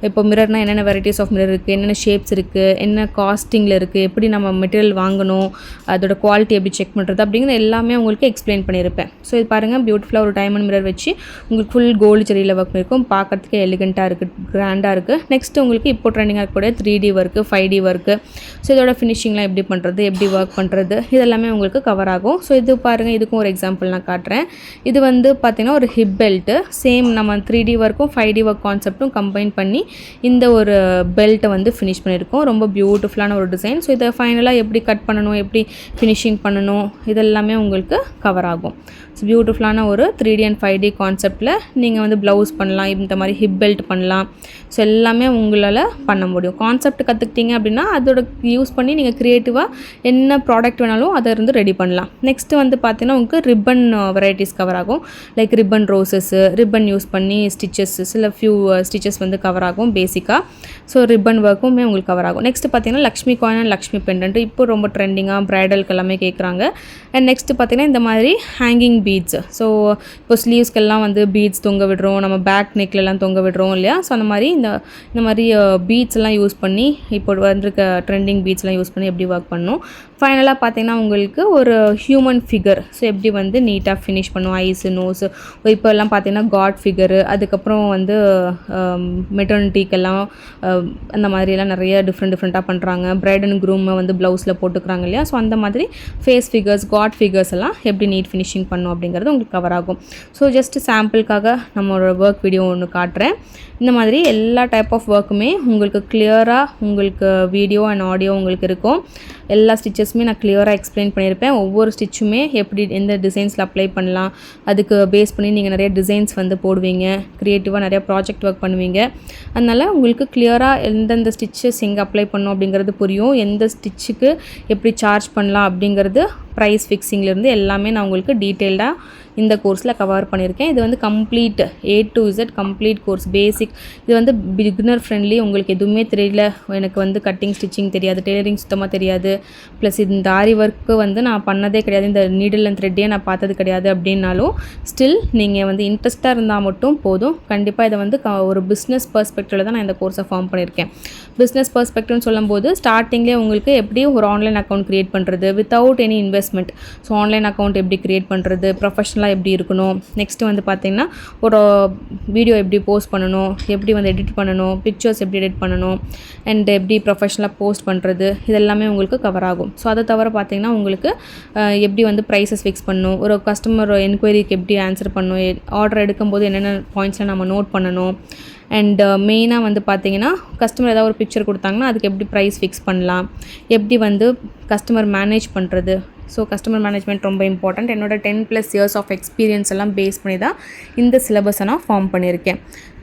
இப்போ மிரர்னால் என்னென்ன வெரைட்டிஸ் ஆஃப் மிரர் இருக்குது, என்னென்ன ஷேப்ஸ் இருக்குது, என்ன காஸ்டிங்கில் இருக்குது, எப்படி நம்ம மெட்டீரியல் வாங்கணும், அதோட குவாலிட்டி எப்படி செக் பண்ணுறது அப்படிங்கிற எல்லாமே உங்களுக்கு எக்ஸ்பிளைன் பண்ணியிருப்பேன். ஸோ இது பாருங்கள், பியூட்டிஃபுல்லாக ஒரு டைமண்ட் மிரர் வச்சு உங்களுக்கு ஃபுல் கோல்டு ஜரியில் ஒர்க் இருக்கும், பார்க்குறதுக்கு எலிகண்ட்டாக இருக்குது, கிராண்டாக இருக்குது. நெக்ஸ்ட்டு உங்களுக்கு இப்போ ட்ரெண்டிங்காக இருக்கக்கூடிய 3D work, 5D work. So இதோட ஃபினிஷிங்லாம் எப்படி பண்ணுறது, எப்படி ஒர்க் பண்ணுறது, இதெல்லாமே உங்களுக்கு கவர் ஆகும். ஸோ இது பாருங்கள், இதுக்கும் ஒரு எக்ஸாம்பிள் நான் காட்டுறேன். இது வந்து பார்த்திங்கன்னா ஒரு ஹிப் பெல்ட்டு, சேம் நம்ம 3D ஒர்க்கும் 5D ஒர்க் கான்செப்ட்டும் கம்பைன் பண்ணி இந்த ஒரு பெல்ட்டை வந்து ஃபினிஷ் பண்ணியிருக்கோம். ரொம்ப பியூட்டிஃபுல்லான ஒரு டிசைன். ஸோ இதை ஃபைனலாக எப்படி கட் பண்ணணும், எப்படி ஃபினிஷிங் பண்ணணும், இதெல்லாமே உங்களுக்கு கவர் ஆகும். ஸோ பியூட்டிஃபுல்லான ஒரு 3D அண்ட் 5D கான்செப்டில் நீங்கள் வந்து ப்ளவுஸ் பண்ணலாம், இந்த மாதிரி ஹிப் பெல்ட் பண்ணலாம். ஸோ எல்லாமே உங்களால் உங்களால் பண்ண முடியும். கான்செப்ட் கற்றுக்கிட்டீங்க அப்படின்னா அதோட யூஸ் பண்ணி நீங்கள் க்ரியேட்டிவாக என்ன ப்ராடக்ட் வேணாலும் அதை இருந்து ரெடி பண்ணலாம். நெக்ஸ்ட்டு வந்து பார்த்தீங்கன்னா உங்களுக்கு ரிப்பன் வெரைட்டிஸ் கவர் ஆகும். லைக் ரிப்பன் ரோசஸ்ஸு, ரிப்பன் யூஸ் பண்ணி ஸ்டிச்சஸ், சில ஃபியூ ஸ்டிச்சஸ் வந்து கவர் ஆகும் பேசிக்காக. ஸோ ரிப்பன் ஒர்க்குமே உங்களுக்கு கவர் ஆகும். நெக்ஸ்ட்டு பார்த்தீங்கன்னா Lakshmi coin and Lakshmi pendant இப்போ ரொம்ப ட்ரெண்டிங்காக ப்ரைடலுக்கு எல்லாமே கேட்குறாங்க. அண்ட் நெக்ஸ்ட்டு பார்த்தீங்கன்னா இந்த மாதிரி ஹேங்கிங் பீட்ஸ். ஸோ இப்போ ஸ்லீவ்ஸ்க்கெல்லாம் வந்து பீட்ஸ் தொங்க விடுறோம், நம்ம பேக் நெக்லெலாம் தொங்க விடுறோம் இல்லையா? ஸோ அந்த மாதிரி இந்த மாதிரி பீட்ஸ் எல்லாம் யூஸ் பண்ணி இப்போ வந்திருக்க ட்ரெண்டிங் பீட்ஸ்லாம் யூஸ் பண்ணி எப்படி ஒர்க் பண்ணணும். ஃபைனலாக பார்த்தீங்கன்னா உங்களுக்கு ஒரு ஹியூமன் ஃபிகர் ஸோ எப்படி வந்து நீட்டாக ஃபினிஷ் பண்ணும், ஐஸு, நோஸு. இப்போ எல்லாம் பார்த்தீங்கன்னா காட் ஃபிகரு, அதுக்கப்புறம் வந்து மெட்டர்னிட்டிக்கெல்லாம் அந்த மாதிரியெல்லாம் நிறைய டிஃப்ரெண்ட்டாக பண்ணுறாங்க. பிரைட் அண்ட் க்ரூமை வந்து ப்ளவுஸில் போட்டுக்கிறாங்க இல்லையா? ஸோ அந்த மாதிரி ஃபேஸ் ஃபிகர்ஸ், காட் ஃபிகர்ஸ் எல்லாம் எப்படி நீட் ஃபினிஷிங் பண்ணும் அப்படிங்கிறது உங்களுக்கு கவர் ஆகும். ஸோ ஜஸ்ட் சாம்பிளுக்காக நம்மளோட ஒர்க் வீடியோ ஒன்று காட்டுறேன். இந்த மாதிரி எல்லா டைப் ஆஃப் ஒர்க்குமே உங்களுக்கு கிளியராக உங்களுக்கு வீடியோ அண்ட் ஆடியோ உங்களுக்கு இருக்கும். எல்லா ஸ்டிச்சஸுமே நான் கிளியராக எக்ஸ்பிளைன் பண்ணியிருப்பேன். ஒவ்வொரு ஸ்டிச்சுமே எப்படி எந்த டிசைன்ஸில் அப்ளை பண்ணலாம், அதுக்கு பேஸ் பண்ணி நீங்கள் நிறைய டிசைன்ஸ் வந்து போடுவீங்க, க்ரியேட்டிவாக நிறையா ப்ராஜெக்ட் ஒர்க் பண்ணுவீங்க. அதனால் உங்களுக்கு கிளியராக எந்தெந்த ஸ்டிச்சஸ் எங்கே அப்ளை பண்ணணும் அப்படிங்கிறது புரியும். எந்த ஸ்டிச்சுக்கு எப்படி சார்ஜ் பண்ணலாம் அப்படிங்கிறது, ப்ரைஸ் ஃபிக்ஸிங்லேருந்து எல்லாமே நான் உங்களுக்கு டீட்டெயில்டாக இந்த கோர்ஸில் கவர் பண்ணியிருக்கேன். இது வந்து complete A to Z complete course, basic. இது வந்து பிகினர் ஃப்ரெண்ட்லி. உங்களுக்கு எதுவுமே தெரியல, எனக்கு வந்து கட்டிங் ஸ்டிச்சிங் தெரியாது, டெய்லரிங் சுத்தமாக தெரியாது, ப்ளஸ் இந்த ஆரி ஒர்க்கு வந்து நான் பண்ணதே கிடையாது, இந்த நீடில் அண்ட் த்ரெட்டே நான் பார்த்தது கிடையாது அப்படின்னாலும் ஸ்டில் நீங்கள் வந்து இன்ட்ரெஸ்ட்டாக இருந்தால் மட்டும் போதும். கண்டிப்பாக இதை வந்து ஒரு பிஸ்னஸ் பர்ஸ்பெக்டிவில் தான் நான் இந்த கோர்ஸை ஃபார்ம் பண்ணியிருக்கேன். பிஸ்னஸ் பர்ஸ்பெக்டிவ்னு சொல்லும்போது ஸ்டார்டிங்லேயே உங்களுக்கு எப்படி ஒரு ஆன்லைன் அக்கௌண்ட் க்ரியேட் பண்ணுறது without any investment. So online account எப்படி க்ரியேட் பண்ணுறது, ப்ரொஃபஷனலாக எப்படி இருக்கணும், நெக்ஸ்ட்டு வந்து பார்த்திங்கன்னா ஒரு வீடியோ எப்படி போஸ்ட் பண்ணணும், எப்படி வந்து எடிட் பண்ணணும், பிக்சர்ஸ் எப்படி எடிட் பண்ணணும், அண்ட் எப்படி ப்ரொஃபஷனலாக போஸ்ட் பண்ணுறது, இதெல்லாமே உங்களுக்கு கவர் ஆகும். ஸோ அதை தவிர பார்த்திங்கன்னா உங்களுக்கு எப்படி வந்து ப்ரைஸஸ் ஃபிக்ஸ் பண்ணணும், ஒரு கஸ்டமர் என்கொயரிக்கு எப்படி ஆன்சர் பண்ணணும், ஆர்டர் எடுக்கும்போது என்னென்ன பாயிண்ட்ஸ்லாம் நம்ம நோட் பண்ணணும், அண்ட் மெயினாக வந்து பார்த்திங்கன்னா கஸ்டமர் ஏதாவது ஒரு பிக்சர் கொடுத்தாங்கன்னா அதுக்கு எப்படி ப்ரைஸ் ஃபிக்ஸ் பண்ணலாம், எப்படி வந்து கஸ்டமர் மேனேஜ் பண்ணுறது. ஸோ கஸ்டமர் மேனேஜ்மெண்ட் ரொம்ப இம்பார்ட்டண்ட். என்னோட 10+ years ஆஃப் எக்ஸ்பீரியன்ஸ் எல்லாம் பேஸ் பண்ணி தான் இந்த சிலபஸை நான் ஃபார்ம் பண்ணியிருக்கேன்.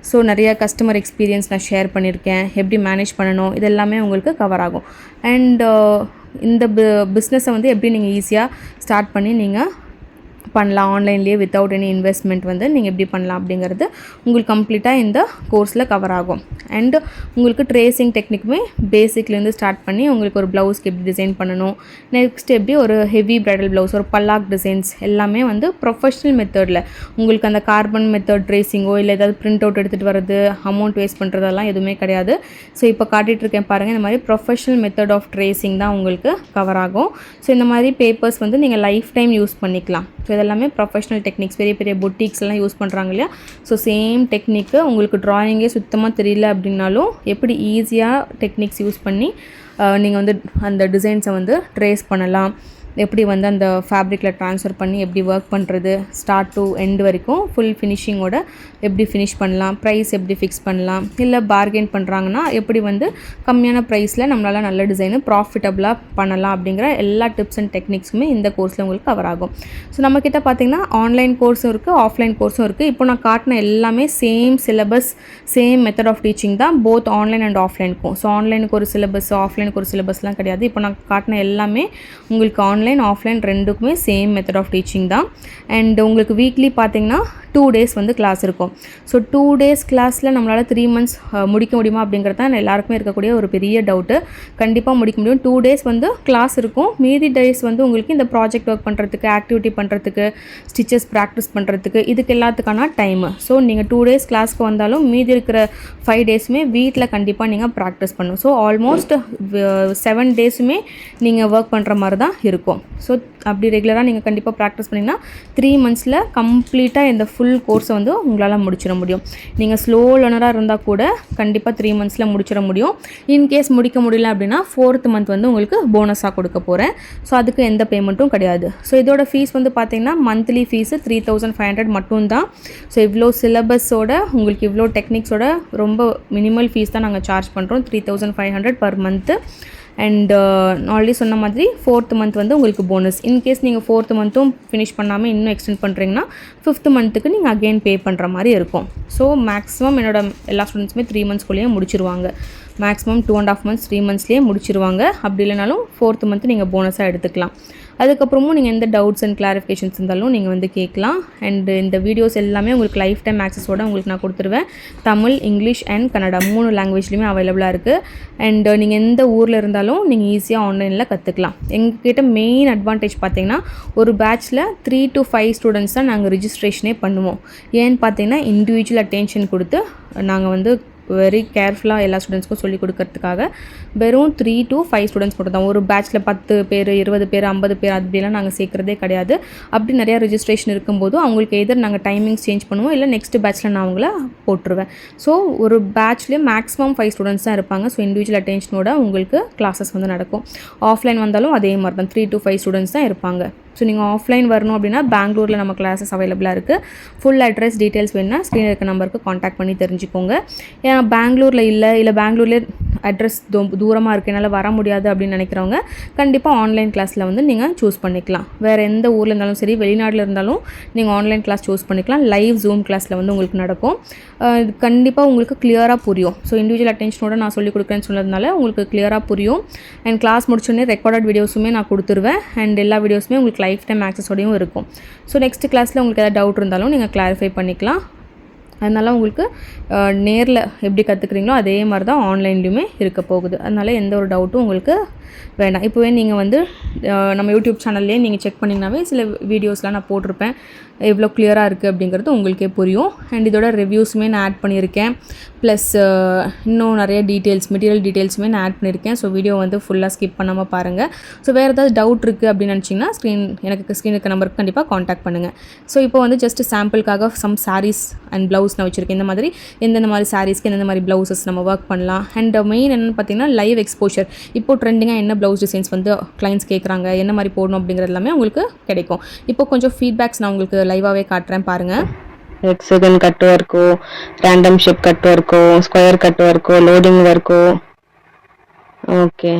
ஸோ நிறையா கஸ்டமர் எக்ஸ்பீரியன்ஸ் நான் ஷேர் பண்ணியிருக்கேன், எப்படி மேனேஜ் பண்ணணும், இதெல்லாமே உங்களுக்கு கவர் ஆகும். அண்ட் இந்த பிஸ்னஸை வந்து எப்படி நீங்கள் ஈஸியாக ஸ்டார்ட் பண்ணி நீங்கள் பண்ணலாம், ஆன்லைன்லேயே வித்தவுட் எனி இன்வெஸ்ட்மெண்ட் வந்து நீங்கள் எப்படி பண்ணலாம் அப்படிங்கிறது உங்களுக்கு கம்ப்ளீட்டாக இந்த கோர்ஸில் கவர் ஆகும். அண்ட் உங்களுக்கு ட்ரேசிங் டெக்னிக்குமே பேசிக்லேருந்து ஸ்டார்ட் பண்ணி உங்களுக்கு ஒரு ப்ளவுஸ்க்கு எப்படி டிசைன் பண்ணணும், நெக்ஸ்ட் எப்படி ஒரு ஹெவி ப்ரைடல் ப்ளவுஸ், ஒரு பல்லாக் டிசைன்ஸ் எல்லாமே வந்து ப்ரொஃபஷ்னல் மெத்தடில் உங்களுக்கு அந்த கார்பன் மெத்தட் ட்ரேசிங்கோ இல்லை ஏதாவது பிரிண்ட் அவுட் எடுத்துகிட்டு வர்றது, அமௌண்ட் வேஸ்ட் பண்ணுறதெல்லாம் எதுவுமே கிடையாது. ஸோ இப்போ காட்டிகிட்ருக்கேன் பாருங்கள், இந்த மாதிரி ப்ரொஃபஷ்னல் மெத்தட் ஆஃப் ட்ரேசிங் தான் உங்களுக்கு கவர் ஆகும். ஸோ இந்த மாதிரி பேப்பர்ஸ் வந்து நீங்கள் லைஃப் டைம் யூஸ் பண்ணிக்கலாம். ஸோ இதெல்லாமே ப்ரொஃபஷ்னல் டெக்னிக்ஸ், பெரிய பெரிய பொட்டிக்ஸ் எல்லாம் யூஸ் பண்ணுறாங்க இல்லையா? ஸோ சேம் டெக்னிக்கு உங்களுக்கு ட்ராயிங்கே சுத்தமாக தெரியல அப்படின்னாலும் எப்படி ஈஸியாக டெக்னிக்ஸ் யூஸ் பண்ணி நீங்கள் வந்து அந்த டிசைன்ஸை வந்து ட்ரேஸ் பண்ணலாம், எப்படி வந்து அந்த ஃபேப்ரிக்கில் ட்ரான்ஸ்ஃபர் பண்ணி எப்படி ஒர்க் பண்ணுறது, ஸ்டார்ட் டு எண்ட் வரைக்கும் ஃபுல் ஃபினிஷிங்கோட எப்படி ஃபினிஷ் பண்ணலாம், ப்ரைஸ் எப்படி ஃபிக்ஸ் பண்ணலாம், இல்லை பார்கெயின் பண்ணுறாங்கன்னா எப்படி வந்து கம்மியான ப்ரைஸில் நம்மளால் நல்ல டிசைனு ப்ராஃபிட்டபுளாக பண்ணலாம் அப்படிங்கிற எல்லா டிப்ஸ் அண்ட் டெக்னிக்ஸுமே இந்த கோர்ஸில் உங்களுக்கு கவர் ஆகும். ஸோ நம்மக்கிட்ட பார்த்திங்கன்னா ஆன்லைன் கோர்ஸும் இருக்குது, ஆஃப்லைன் கோர்ஸும் இருக்குது. இப்போ நான் காட்டின எல்லாமே same syllabus, same method of teaching தான் போத் ஆன்லைன் அண்ட் ஆஃப்லைனுக்கும். ஸோ ஆன்லைனுக்கு ஒரு சிலபஸ், ஆஃப்லைனுக்கு ஒரு சிலபஸ்லாம் கிடையாது. இப்போ நான் காட்டின எல்லாமே உங்களுக்கு ஆன்லைன் ஆஃப்லைன் ரெண்டுக்குமே சேம் மெத்தட் ஆஃப் டீச்சிங் தான். அண்ட் உங்களுக்கு வீக்லி பார்த்திங்கன்னா 2 days வந்து கிளாஸ் இருக்கும். ஸோ 2 days கிளாஸில் நம்மளால் 3 months முடிக்க முடியுமா அப்படிங்கிறது தான் எல்லாருக்குமே இருக்கக்கூடிய ஒரு பெரிய டவுட்டு. கண்டிப்பாக முடிக்க முடியும். 2 days வந்து கிளாஸ் இருக்கும், மீதி டேஸ் வந்து உங்களுக்கு இந்த ப்ராஜெக்ட் ஒர்க் பண்ணுறதுக்கு, ஆக்டிவிட்டி பண்ணுறதுக்கு, ஸ்டிச்சஸ் ப்ராக்டிஸ் பண்ணுறதுக்கு, இதுக்கு எல்லாத்துக்கான டைமு. ஸோ நீங்கள் 2 days கிளாஸ்க்கு வந்தாலும் மீதி இருக்கிற 5 daysமே வீட்டில் கண்டிப்பாக நீங்கள் ப்ராக்டிஸ் பண்ணணும். ஸோ ஆல்மோஸ்ட் 7 daysமே நீங்கள் ஒர்க் பண்ணுற மாதிரி தான் இருக்கும். ஸோ அப்படி ரெகுலராக நீங்கள் கண்டிப்பாக ப்ராக்டிஸ் பண்ணிங்கன்னா 3 months கம்ப்ளீட்டாக இந்த ஃபுல் கோர்ஸை வந்து உங்களால் முடிச்சிட முடியும். நீங்கள் ஸ்லோ லேர்னராக இருந்தால் கூட கண்டிப்பாக 3 months முடிச்சிட முடியும். இன்கேஸ் முடிக்க முடியல அப்படின்னா 4th month வந்து உங்களுக்கு போனஸாக கொடுக்க போகிறேன். ஸோ அதுக்கு எந்த பேமெண்ட்டும் கிடையாது. ஸோ இதோட ஃபீஸ் வந்து பார்த்திங்கன்னா மந்த்லி ஃபீஸு 3500 மட்டும்தான். ஸோ இவ்வளோ சிலபஸோட உங்களுக்கு இவ்வளோ டெக்னிக்ஸோட ரொம்ப மினிமல் ஃபீஸ் தான் நாங்கள் சார்ஜ் பண்ணுறோம், 3500 per month. அண்ட் ஆல்ரெடி சொன்ன மாதிரி 4th month வந்து உங்களுக்கு போனஸ். இன்கேஸ் நீங்கள் 4th monthும் ஃபினிஷ் பண்ணாமல் இன்னும் எக்ஸ்டெண்ட் பண்ணுறீங்கன்னா 5th monthக்கு நீங்கள் அகெயின் பே பண்ணுற மாதிரி இருக்கும். ஸோ மேக்ஸிமம் என்னோட எல்லா ஸ்டூடெண்ட்ஸுமே 3 monthsக்குள்ளேயே முடிச்சிருவாங்க. மேக்ஸிமம் 2.5 months 3 monthsலேயே முடிச்சிருவாங்க. அப்படி இல்லைனாலும் 4th month நீங்கள் போனஸாக எடுத்துக்கலாம். அதுக்கப்புறமும் நீங்கள் எந்த டவுட்ஸ் அண்ட் கிளாரிஃபிகேஷன்ஸ் இருந்தாலும் நீங்கள் வந்து கேட்கலாம். அண்ட் இந்த வீடியோஸ் எல்லாமே உங்களுக்கு லைஃப் டைம் ஆக்சஸோட உங்களுக்கு நான் கொடுத்துருவேன். தமிழ், இங்கிலீஷ் அண்ட் கன்னடா 3 லாங்குவேஜ்லையுமே அவைலபிளாக இருக்குது. அண்ட் நீங்கள் எந்த ஊரில் இருந்தாலும் நீங்கள் ஈஸியாக ஆன்லைனில் கற்றுக்கலாம். எங்ககிட்ட மெயின் அட்வான்டேஜ் பார்த்தீங்கன்னா ஒரு பேட்ச்சில் 3 to 5 ஸ்டூடெண்ட்ஸ் தான் நாங்கள் ரிஜிஸ்ட்ரேஷனே பண்ணுவோம். ஏன்னு பார்த்தீங்கன்னா இண்டிவிஜுவல் அட்டென்ஷன் கொடுத்து நாங்கள் வந்து வெரி கேர்ஃபுல்லாக எல்லா ஸ்டூடெண்ட்ஸ்க்கும் சொல்லிக் கொடுக்கறதுக்காக வெறும் 3 to 5 ஸ்டூடெண்ட்ஸ் மட்டும் தான். ஒரு பேட்ச்சில் 10 பேர் 20 பேர் 50 பேர் அப்படிலாம் நாங்கள் சேர்க்குறதே கிடையாது. அப்படி நிறையா ரிஜிஸ்ட்ரேஷன் இருக்கும்போது அவங்களுக்கு எதர் நாங்கள் டைமிங்ஸ் சேஞ்ச் பண்ணுவோம், இல்லை நெக்ஸ்ட் பேட்ச்சில் நான் அவங்கள போட்டுருவேன். ஸோ ஒரு பேட்ச்லேயே மேக்ஸிமம் 5 ஸ்டூடெண்ட்ஸ் தான் இருப்பாங்க. ஸோ இண்டிவிஜுவல் அட்டென்ஷனோட உங்களுக்கு கிளாஸஸ் வந்து நடக்கும். ஆஃப்லைன் வந்தாலும் அதே மாதிரி தான் 3 to 5 ஸ்டூடெண்ட்ஸ் தான் இருப்பாங்க. ஸோ நீங்கள் ஆஃப்லைன் வரணும் அப்படின்னா பெங்களூரில் நம்ம கிளாஸஸ் அவைலபிளாக இருக்குது. ஃபுல் அட்ரஸ் டீட்டெயில்ஸ் வேணுன்னா ஸ்க்ரீனில் இருக்க நம்பருக்கு காண்டாக்ட் பண்ணி தெரிஞ்சுக்கோங்க. ஏன்னா பெங்களூரில் இல்லை பெங்களூர்லேயே அட்ரஸ் தூரமாக இருக்குது, என்னால் வர முடியாது அப்படின்னு நினைக்கிறவங்க கண்டிப்பாக ஆன்லைன் கிளாஸில் வந்து நீங்கள் சூஸ் பண்ணிக்கலாம். வேறு எந்த ஊரில் இருந்தாலும் சரி, வெளிநாட்டில் இருந்தாலும் நீங்கள் ஆன்லைன் கிளாஸ் சூஸ் பண்ணிக்கலாம். லைவ் ஜூம் கிளாஸில் வந்து உங்களுக்கு நடக்கும். இது கண்டிப்பாக உங்களுக்கு கிளியராக புரியும். ஸோ இண்டிவிஜுவல் அட்டென்ஷனோட நான் சொல்லிக் கொடுக்குறேன்னு சொன்னதுனால உங்களுக்கு கிளியராக புரியும். அண்ட் கிளாஸ் முடிச்சோடனே ரெக்கார்டட் வீடியோஸுமே நான் கொடுத்துருவேன். அண்ட் எல்லா வீடியோஸுமே உங்களுக்கு லைஃப் டைம் ஆக்சஸோடையும் இருக்கும். ஸோ நெக்ஸ்ட் கிளாஸில் உங்களுக்கு ஏதாவது டவுட் இருந்தாலும் நீங்கள் கிளாரிஃபை பண்ணிக்கலாம். அதனால் உங்களுக்கு நேரில் எப்படி கற்றுக்குறீங்களோ அதே மாதிரி தான் ஆன்லைன்லேயுமே இருக்க போகுது. அதனால் எந்த ஒரு டவுட்டும் உங்களுக்கு வேண்டாம். இப்போவே நீங்கள் வந்து நம்ம யூடியூப் சேனல்லே நீங்கள் செக் பண்ணிங்கனாவே சில வீடியோஸ்லாம் நான் போட்டிருப்பேன். எவ்வளோ கிளியராக இருக்குது அப்படிங்கிறது உங்களுக்கே புரியும். அண்ட் இதோட ரிவ்யூஸுமே நான் ஆட் பண்ணியிருக்கேன். ப்ளஸ் இன்னும் நிறைய மெட்டீரியல் டீட்டெயில்ஸுமே நான் ஆட் பண்ணியிருக்கேன். ஸோ வீடியோ வந்து ஃபுல்லாக ஸ்கிப் பண்ணாமல் பாருங்கள். ஸோ வேறு ஏதாவது டவுட் இருக்குது அப்படின்னு நினச்சிங்கன்னா ஸ்க்ரீனுக்கு நம்பருக்கு கண்டிப்பாக காண்டாக்ட் பண்ணுங்கள். ஸோ இப்போ வந்து ஜஸ்ட் சாம்பிளுக்காக சம் சாரீஸ் அண்ட் ப்ளவுஸ் நான் வச்சுருக்கேன். இந்த மாதிரி எந்தெந்த மாதிரி சாரீஸ்க்கு எந்தெந்த மாதிரி ப்ளவுசஸ் நம்ம ஒர்க் பண்ணலாம். அண்ட் மெயின் என்னென்னு பார்த்தீங்கன்னா லைவ் எக்ஸ்போஷர். இப்போ ட்ரெண்டிங்காக என்ன ப்ளவுஸ் டிசைன்ஸ் வந்து கிளைண்ட்ஸ் கேட்குறாங்க, என்ன மாதிரி போடணும் அப்படிங்கிறது எல்லாமே உங்களுக்கு கிடைக்கும். இப்போ கொஞ்சம் ஃபீட்பேக்ஸ் நான் உங்களுக்கு லைவாகவே காட்டுறேன் பாருங்கள். Hexagon cut work, random shape cut work, square cut work, loading work, okay,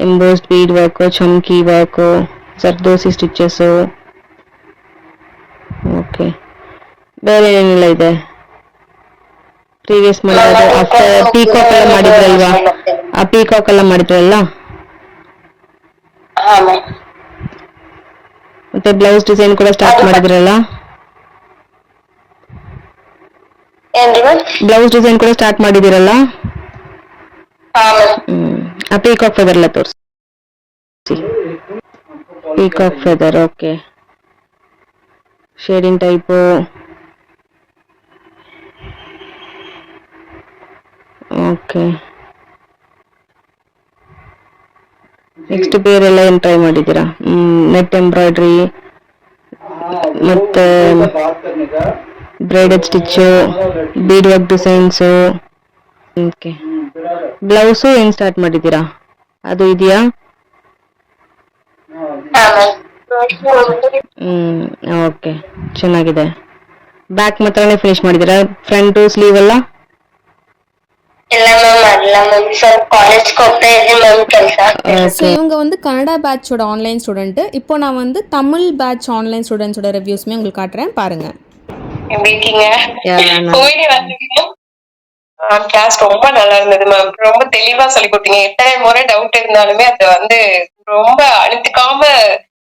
embossed bead work, chamki work, zardozi stitches, okay. ಬೇರೆ ಏನಿಲ್ಲ ಇದೆ ಪ್ರೀವಿಯಸ್ ಮಾಡಿರೋದು. ಆಫ್ಟರ್ ಪೀಕಾಕ್ ಎಲ್ಲ ಮಾಡಿದ್ರಲ್ವಾ, ಆ ಪೀಕಾಕ್ ಎಲ್ಲ ಮಾಡಿದ್ರಲ್ಲ, ಮತ್ತೆ ಬ್ಲೌಸ್ ಡಿಸೈನ್ ಕೂಡ ಸ್ಟಾರ್ಟ್ ಮಾಡಿದ್ರಲ್ಲ, ಬ್ಲೌಸ್ ಡಿಸೈನ್ ಕೂಡ ಸ್ಟಾರ್ಟ್ ಮಾಡಿದಿರಲ್ಲ. ಆ ಪೀಕಾಕ್ ಫೆದರ್ ಎಲ್ಲ ತೋರಿಸಿ. Peacock feather, okay. Shading type, okay. Next ಬೇರೆಲ್ಲ ಏನು ಟ್ರೈ ಮಾಡಿದ್ದೀರಾ? ನೆಟ್ ಎಂಬ್ರಾಯ್ಡ್ರಿ ಮತ್ತೆ bridal stitch, bead work designs, okay. Blouse ಏನು ಸ್ಟಾರ್ಟ್ ಮಾಡಿದ್ದೀರಾ? ಅದು ಇದೆಯಾ? ಓಕೆ, ಚೆನ್ನಾಗಿದೆ. ಬ್ಯಾಕ್ ಮಾತ್ರನೇ ಫಿನಿಶ್ ಮಾಡಿದ್ದೀರಾ? ಫ್ರಂಟು ಸ್ಲೀವ್ ಎಲ್ಲ? ஸோ இவங்க வந்து கன்னடா பேட்சோட ஆன்லைன் ஸ்டூடெண்ட்டு. இப்போ நான் வந்து தமிழ் பேட்ச் ஆன்லைன் ஸ்டூடெண்ட்ஸோட ரிவ்யூஸுமே உங்களுக்கு காட்டுறேன் பாருங்கள். கிளாஸ் ரொம்ப நல்லா இருந்தது மேம். ரொம்ப தெளிவா சொல்லி கொடுத்தீங்க. எத்தனை முறை டவுட் இருந்தாலுமே அது வந்து ரொம்ப அழுத்துக்காம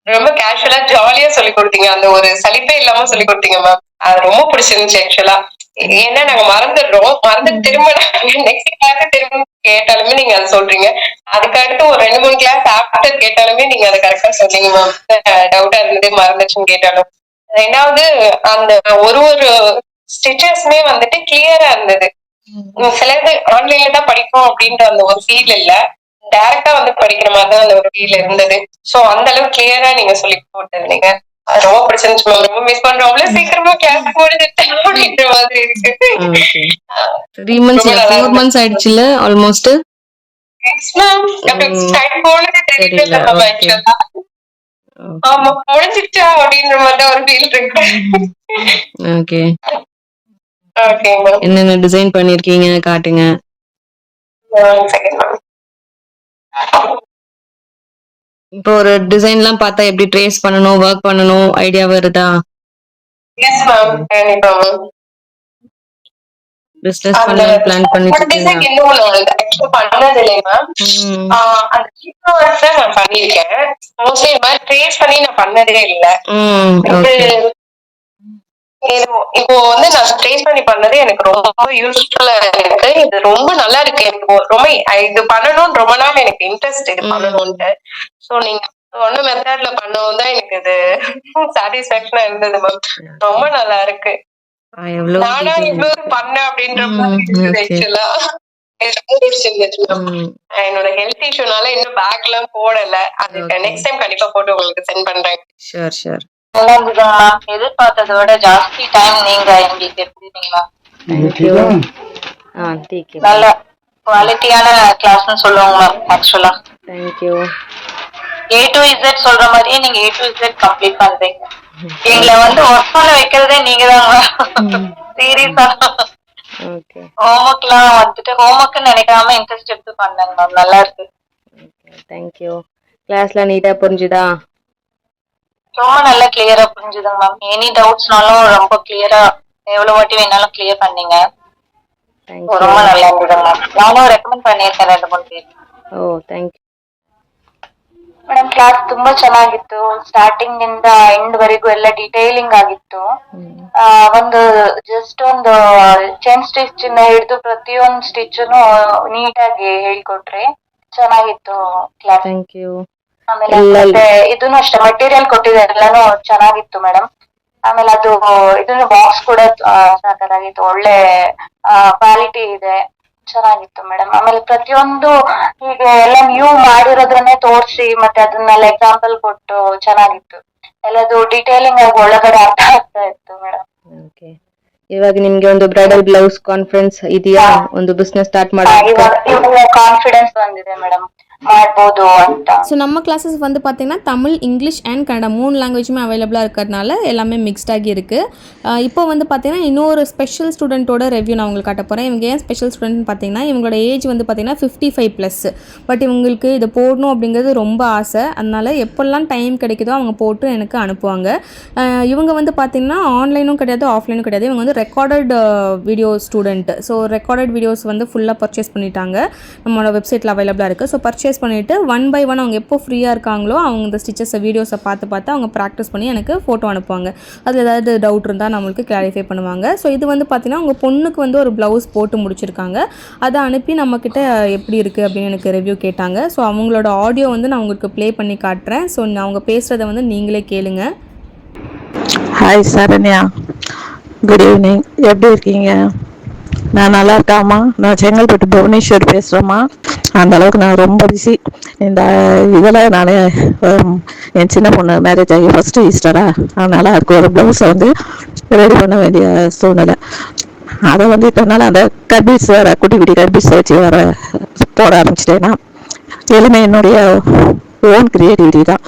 ரொம்ப கேஷுவலா ஜாலியா சொல்லி கொடுத்தீங்க. அந்த ஒரு சலிப்பே இல்லாம சொல்லி கொடுத்தீங்க மேம். அது ரொம்ப பிடிச்சிருந்துச்சு ஆக்சுவலா. ஏன்னா நாங்க மறந்து திரும்ப நெக்ஸ்ட் கிளாஸ் திரும்ப கேட்டாலுமே நீங்க அதை சொல்றீங்க. அதுக்கு அடுத்து ஒரு 2-3 கிளாஸ் ஆஃப்டர் கேட்டாலுமே நீங்க அதை கரெக்டா சொன்னீங்க மேம். டவுட்டா இருந்தது மறந்துச்சுன்னு கேட்டாலும். ரெண்டாவது அந்த ஒரு ஸ்டிச்சஸ்மே வந்துட்டு கிளியரா இருந்தது. சிலது ஆன்லைன்ல தான் படிப்போம் அப்படின்ற அந்த ஒரு ஃபீல் இல்ல, டைரக்டா வந்து படிக்கிற மாதிரி தான் அந்த ஒரு ஃபீல் இருந்தது. சோ அந்த அளவுக்கு கிளியரா நீங்க சொல்லி போட்டிருந்தீங்க. அது ரொம்ப பிடிச்சிருந்துச்சு மேம். ரொம்ப மிஸ் பண்றோம். அவ்வளவு சீக்கிரமா கிளாஸ் முடிஞ்சிட்டு அப்படின்ற மாதிரி இருக்கு. 3 months 4 months ஆயிடுச்சுல ஆல்மோஸ்ட். டைம் போனது தெரியல மேம் ஆக்சுவலா. ஆமா, முடிஞ்சிட்டா அப்படின்ற மாதிரி ஒரு ஃபீல் இருக்கு. ஓகே. Okay ma'am. என்னென்ன டிசைன் பண்ணிருக்கீங்க காட்டுங்க. இப்போ ஒரு டிசைன்லாம் பார்த்தா எப்படி ட்ரேஸ் பண்ணணும், ஒர்க் பண்ணணும் ஐடியா வருதா? எஸ் மேம், கண்டிப்பா மேம். பிசினஸ் அந்த பண்ணலாம்னு பிளான் பண்ணிட்டு ஒரு இருக்கீங்களா? டிசைன் இன்னும் நான் ஆக்சுவலா பண்ணது இல்லை மேம். ம். அந்த கீபோர்ட் தான் நான் பண்ணியிருக்கேன். மோஸ்ட்லி இந்த மாதிரி ட்ரேஸ் பண்ணி நான் பண்ணதே இல்லை. இது ஓகே. இப்போ வந்து நான் ட்ரேஸ் பண்ணி பண்ணது எனக்கு ரொம்ப யூஸ்ஃபுல்லா இருக்கு. இது ரொம்ப நல்லா இருக்கு. எனக்கு ரொம்ப இது பண்ணணும்னு ரொம்ப நாள் எனக்கு இன்ட்ரெஸ்ட் இது பண்ணணும்ட்டு. சோ நீங்க சொன்ன மெத்தட்ல பண்ணவும் தான் எனக்கு இது சாட்டிஸ்பாக்சனா இருந்தது மேம். ரொம்ப நல்லா இருக்கு. நானா இவ்வளவு பண்ணேன் அப்படின்ற மாதிரி இருக்குது ஆக்சுவலா. என்னோட ஹெல்த் இஷ்யூனால இன்னும் பேக் எல்லாம் போடல. அதுக்கு நெக்ஸ்ட் டைம் கண்டிப்பா போட்டு உங்களுக்கு சென்ட் பண்றேன். ஷூர். நல்லா இருந்ததுங்க மேம். எதிர்பார்த்ததை விட ஜாஸ்தி டைம் நீங்க எங்களுக்கு எடுத்துருந்தீங்களா? நல்ல குவாலிட்டியான கிளாஸ்னு சொல்லுவாங்க மேம். ஆக்சுவலா தேங்க்யூ. A to Z சொல்ற மாதிரியே நீங்க A to Z கம்ப்ளீட் பண்றீங்க. எங்களை வந்து ஒர்க் பண்ண வைக்கிறதே நீங்க தான். சீரியஸா ஓகே. ஹோம்ஒர்க்லாம் வந்துட்டு ஹோம்ஒர்க்னு நினைக்காம இன்ட்ரெஸ்ட் எடுத்து பண்ணாங்க மேம். நல்லா இருக்கு. தேங்க்யூ. கிளாஸ்ல நீட்டா புரிஞ்சுதா? ரொம்ப நல்லா கிளியரா புரிஞ்சுதுங்க மேம். எனி டவுட்ஸ்னாலும் ரொம்ப கிளியரா எவ்வளவு வாட்டி வேணாலும் கிளியர் பண்ணீங்க. ரொம்ப நல்லா இருந்ததுங்க மேம். நானும் ரெக்கமெண்ட் பண்ணியிருக்கேன் 2-3 பேர். Thank you madam. ಕ್ಲಾಸ್ ತುಂಬಾ ಚೆನ್ನಾಗಿತ್ತು. ಸ್ಟಾರ್ಟಿಂಗ್ ಇಂದ ಎಂಡ್ ವರೆಗೂ ಎಲ್ಲ ಡೀಟೇಲಿಂಗ್ ಆಗಿತ್ತು. ಒಂದು ಜಸ್ಟ್ ಒಂದು ಚೈನ್ ಸ್ಟಿಚ್ ಇಂದ ಹಿಡಿದು ಪ್ರತಿಯೊಂದು ಸ್ಟಿಚ್ ನೀಟಾಗಿ ಹೇಳ್ಕೊಟ್ರಿ. ಚೆನ್ನಾಗಿತ್ತು ಕ್ಲಾಸ್. Thank you. ಆಮೇಲೆ ಮತ್ತೆ ಇದನ್ನು ಅಷ್ಟೇ ಮಟೀರಿಯಲ್ ಕೊಟ್ಟಿದ್ದಾರೆ ಎಲ್ಲಾನು ಚೆನ್ನಾಗಿತ್ತು ಮೇಡಮ್. ಆಮೇಲೆ ಅದು ಇದನ್ನು ಬಾಕ್ಸ್ ಕೂಡ ಸಾಕಾಗಿತ್ತು. ಒಳ್ಳೆ ಕ್ವಾಲಿಟಿ ಇದೆ. ಚೆನ್ನಾಗಿತ್ತು ಮೇಡಮ್. ಆಮೇಲೆ ಪ್ರತಿಯೊಂದು ಹೀಗೆ ಎಲ್ಲ ನ್ಯೂ ಮಾಡಿರೋದನ್ನೇ ತೋರಿಸಿ ಮತ್ತೆ ಅದನ್ನೆಲ್ಲ ಎಕ್ಸಾಂಪಲ್ ಕೊಟ್ಟು ಚೆನ್ನಾಗಿತ್ತು. ಎಲ್ಲದು ಡೀಟೇಲಿಂಗ್ ಆಗಿ ಒಳಗಡೆ ಅರ್ಥ ಆಗ್ತಾ ಇತ್ತು ಮೇಡಮ್. ಓಕೆ. ಇವಾಗ ನಿಮ್ಗೆ ಒಂದು ಬ್ರೈಡಲ್ ಬ್ಲೌಸ್ ಕಾನ್ಫಿಡೆನ್ಸ್ ಇದೆಯಾ? ಒಂದು ಬಿಸ್ನೆಸ್ ಸ್ಟಾರ್ಟ್ ಇವಾಗ ಕಾನ್ಫಿಡೆನ್ಸ್ ಬಂದಿದೆ ಮೇಡಮ್, ಮಾಡ್ಬೋದು ಅಂತ. ஸோ நம்ம கிளாஸஸ் வந்து பார்த்திங்கன்னா தமிழ், இங்கிலீஷ் அண்ட் கன்னடா 3 லாங்குவேஜுமே அவைலபிளாக இருக்கிறதுனால எல்லாமே மிக்ஸ்டாகி இருக்குது. இப்போ வந்து பார்த்திங்கன்னா இன்னொரு ஸ்பெஷல் ஸ்டூடெண்ட்டோட ரிவ்யூ நான் உங்களுக்கு காட்ட போகிறேன். இவங்க ஏன் ஸ்பெஷல் ஸ்டூடெண்ட்னு பார்த்தீங்கன்னா இவங்களோட ஏஜ் வந்து பார்த்திங்கன்னா 55+. பட் இவங்களுக்கு இதை போடணும் அப்படிங்கிறது ரொம்ப ஆசை. அதனால் எப்போல்லாம் டைம் கிடைக்குதோ அவங்க போட்டு எனக்கு அனுப்புவாங்க. இவங்க வந்து பார்த்திங்கன்னா ஆன்லைனும் கிடையாது, ஆஃப்லைனும் கிடையாது. இவங்க வந்து recorded video student. So recorded videos வந்து ஃபுல்லாக பர்ச்சேஸ் பண்ணிட்டாங்க. நம்மளோட வெப்சைட்டில் அவைலபிளாக இருக்குது. ஸோ பர்ச்சேஸ் பண்ணிவிட்டு 1 by 1 அவங்க எப்போ ஃப்ரீயாக இருக்காங்களோ அவங்க இந்த ஸ்டிச்சஸை வீடியோஸை பார்த்து அவங்க ப்ராக்டிஸ் பண்ணி எனக்கு ஃபோட்டோ அனுப்புவாங்க. அதில் ஏதாவது டவுட் இருந்தால் நம்மளுக்கு கிளாரிஃபை பண்ணுவாங்க. ஸோ இது வந்து பார்த்திங்கன்னா உங்கள் பொண்ணுக்கு வந்து ஒரு ப்ளவுஸ் போட்டு முடிச்சிருக்காங்க. அதை அனுப்பி நம்மக்கிட்ட எப்படி இருக்குது அப்படின்னு எனக்கு ரிவ்யூ கேட்டாங்க. ஸோ அவங்களோட ஆடியோ வந்து நான் உங்களுக்கு ப்ளே பண்ணி காட்டுறேன். ஸோ அவங்க பேசுகிறத வந்து நீங்களே கேளுங்க. Hi Saranya, good evening. எப்படி இருக்கீங்க? நான் நல்லா இருக்காம்மா. நான் செங்கல்பட்டு புவனேஸ்வர் பேசுகிறேம்மா. அந்த அளவுக்கு நான் ரொம்ப பிஸி. இந்த இதில் நான் என் சின்ன பொண்ணு மேரேஜ் ஆகி ஃபஸ்ட்டு ஈஸ்டரா, அதனால் அதுக்கு ஒரு ப்ளவுஸை வந்து ரெடி பண்ண வேண்டிய சூழ்நிலை. அதை வந்து இதனால் அந்த கர்பீஸ் வேறு குட்டி குட்டி கர்பீஸை வச்சு வேறு போட ஆரம்பிச்சிட்டேன்னா எல்லாமே என்னுடைய ஓன் க்ரியேட்டிவிட்டி தான்.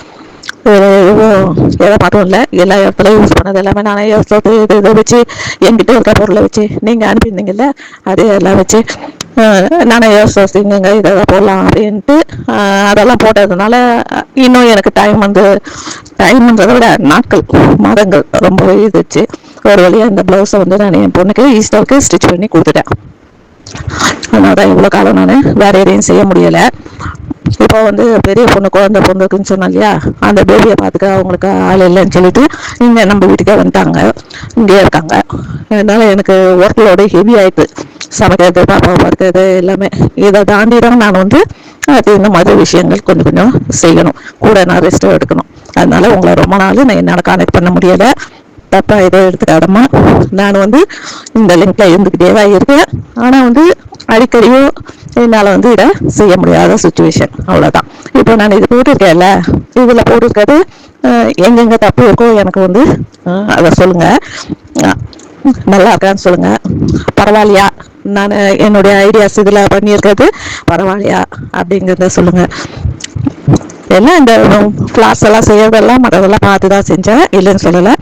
எதை மட்டும் இல்லை, எல்லா இடத்துலையும் யூஸ் பண்ணது எல்லாமே நானே இதை வச்சு என்கிட்ட இருக்க பொருளை வச்சு நீங்கள் அனுப்பியிருந்தீங்கல்ல அதே எல்லாம் வச்சு நானே யோசிங்க இதை போடலாம் அப்படின்ட்டு அதெல்லாம் போட்டதுனால இன்னும் எனக்கு டைம்ன்றதை விட நாட்கள் மாதங்கள் ரொம்பவே இதுச்சு. ஒரு வழியாக இந்த ப்ளவுஸை வந்து நான் என் பொண்ணுக்கு ஈஸ்டருக்கு ஸ்டிச் பண்ணி கொடுத்துட்டேன். அதனால தான் இவ்வளோ காலம் நான் வேறு எதையும் செய்ய முடியலை. இப்போ வந்து பெரிய பொண்ணு குழந்தை பொண்ணுக்குன்னு சொன்னோம் இல்லையா, அந்த பேபியை பார்த்துக்க அவங்களுக்கு ஆள் இல்லைன்னு சொல்லிட்டு இங்கே நம்ம வீட்டுக்கே வந்துட்டாங்க, இங்கே இருக்காங்க. அதனால எனக்கு ஒர்க் லோடு ஹெவி ஆயிட்டு, சமைக்கிறது பாப்பாவை பார்க்கறது எல்லாமே. இதை தாண்டி தான் நான் வந்து அது இந்த மாதிரி விஷயங்கள் கொஞ்சம் கொஞ்சம் செய்யணும், கூட நான் ரெஸ்ட்டும் எடுக்கணும். அதனால உங்களை ரொம்ப நாள் நான் என்னால் கான்டெக்ட் பண்ண முடியலை. தப்பாக ஏதோ எடுத்துக்காதம்மா. நான் வந்து இந்த லிங்க்ல இருந்துக்கிட்டே தான் இருக்கேன். ஆனால் வந்து அடிக்கடியும் என்னால் வந்து இதை செய்ய முடியாத சுச்சுவேஷன், அவ்வளோதான். இப்போ நான் இது போட்டிருக்கேன்ல, இதில் போட்டிருக்கிறது எங்கெங்கே தப்பு இருக்கோ எனக்கு வந்து அதை சொல்லுங்கள். நல்லா இருக்கான்னு சொல்லுங்கள். பரவாயில்லையா, நான் என்னுடைய ஐடியாஸ் இதில் பண்ணியிருக்கிறது பரவாயில்லையா அப்படிங்கிறத சொல்லுங்கள். எல்லாம் இந்த கிளாஸ் எல்லாம் செய்யறதெல்லாம் மற்றதெல்லாம் பார்த்து தான் செஞ்சேன், இல்லைன்னு சொல்லலை.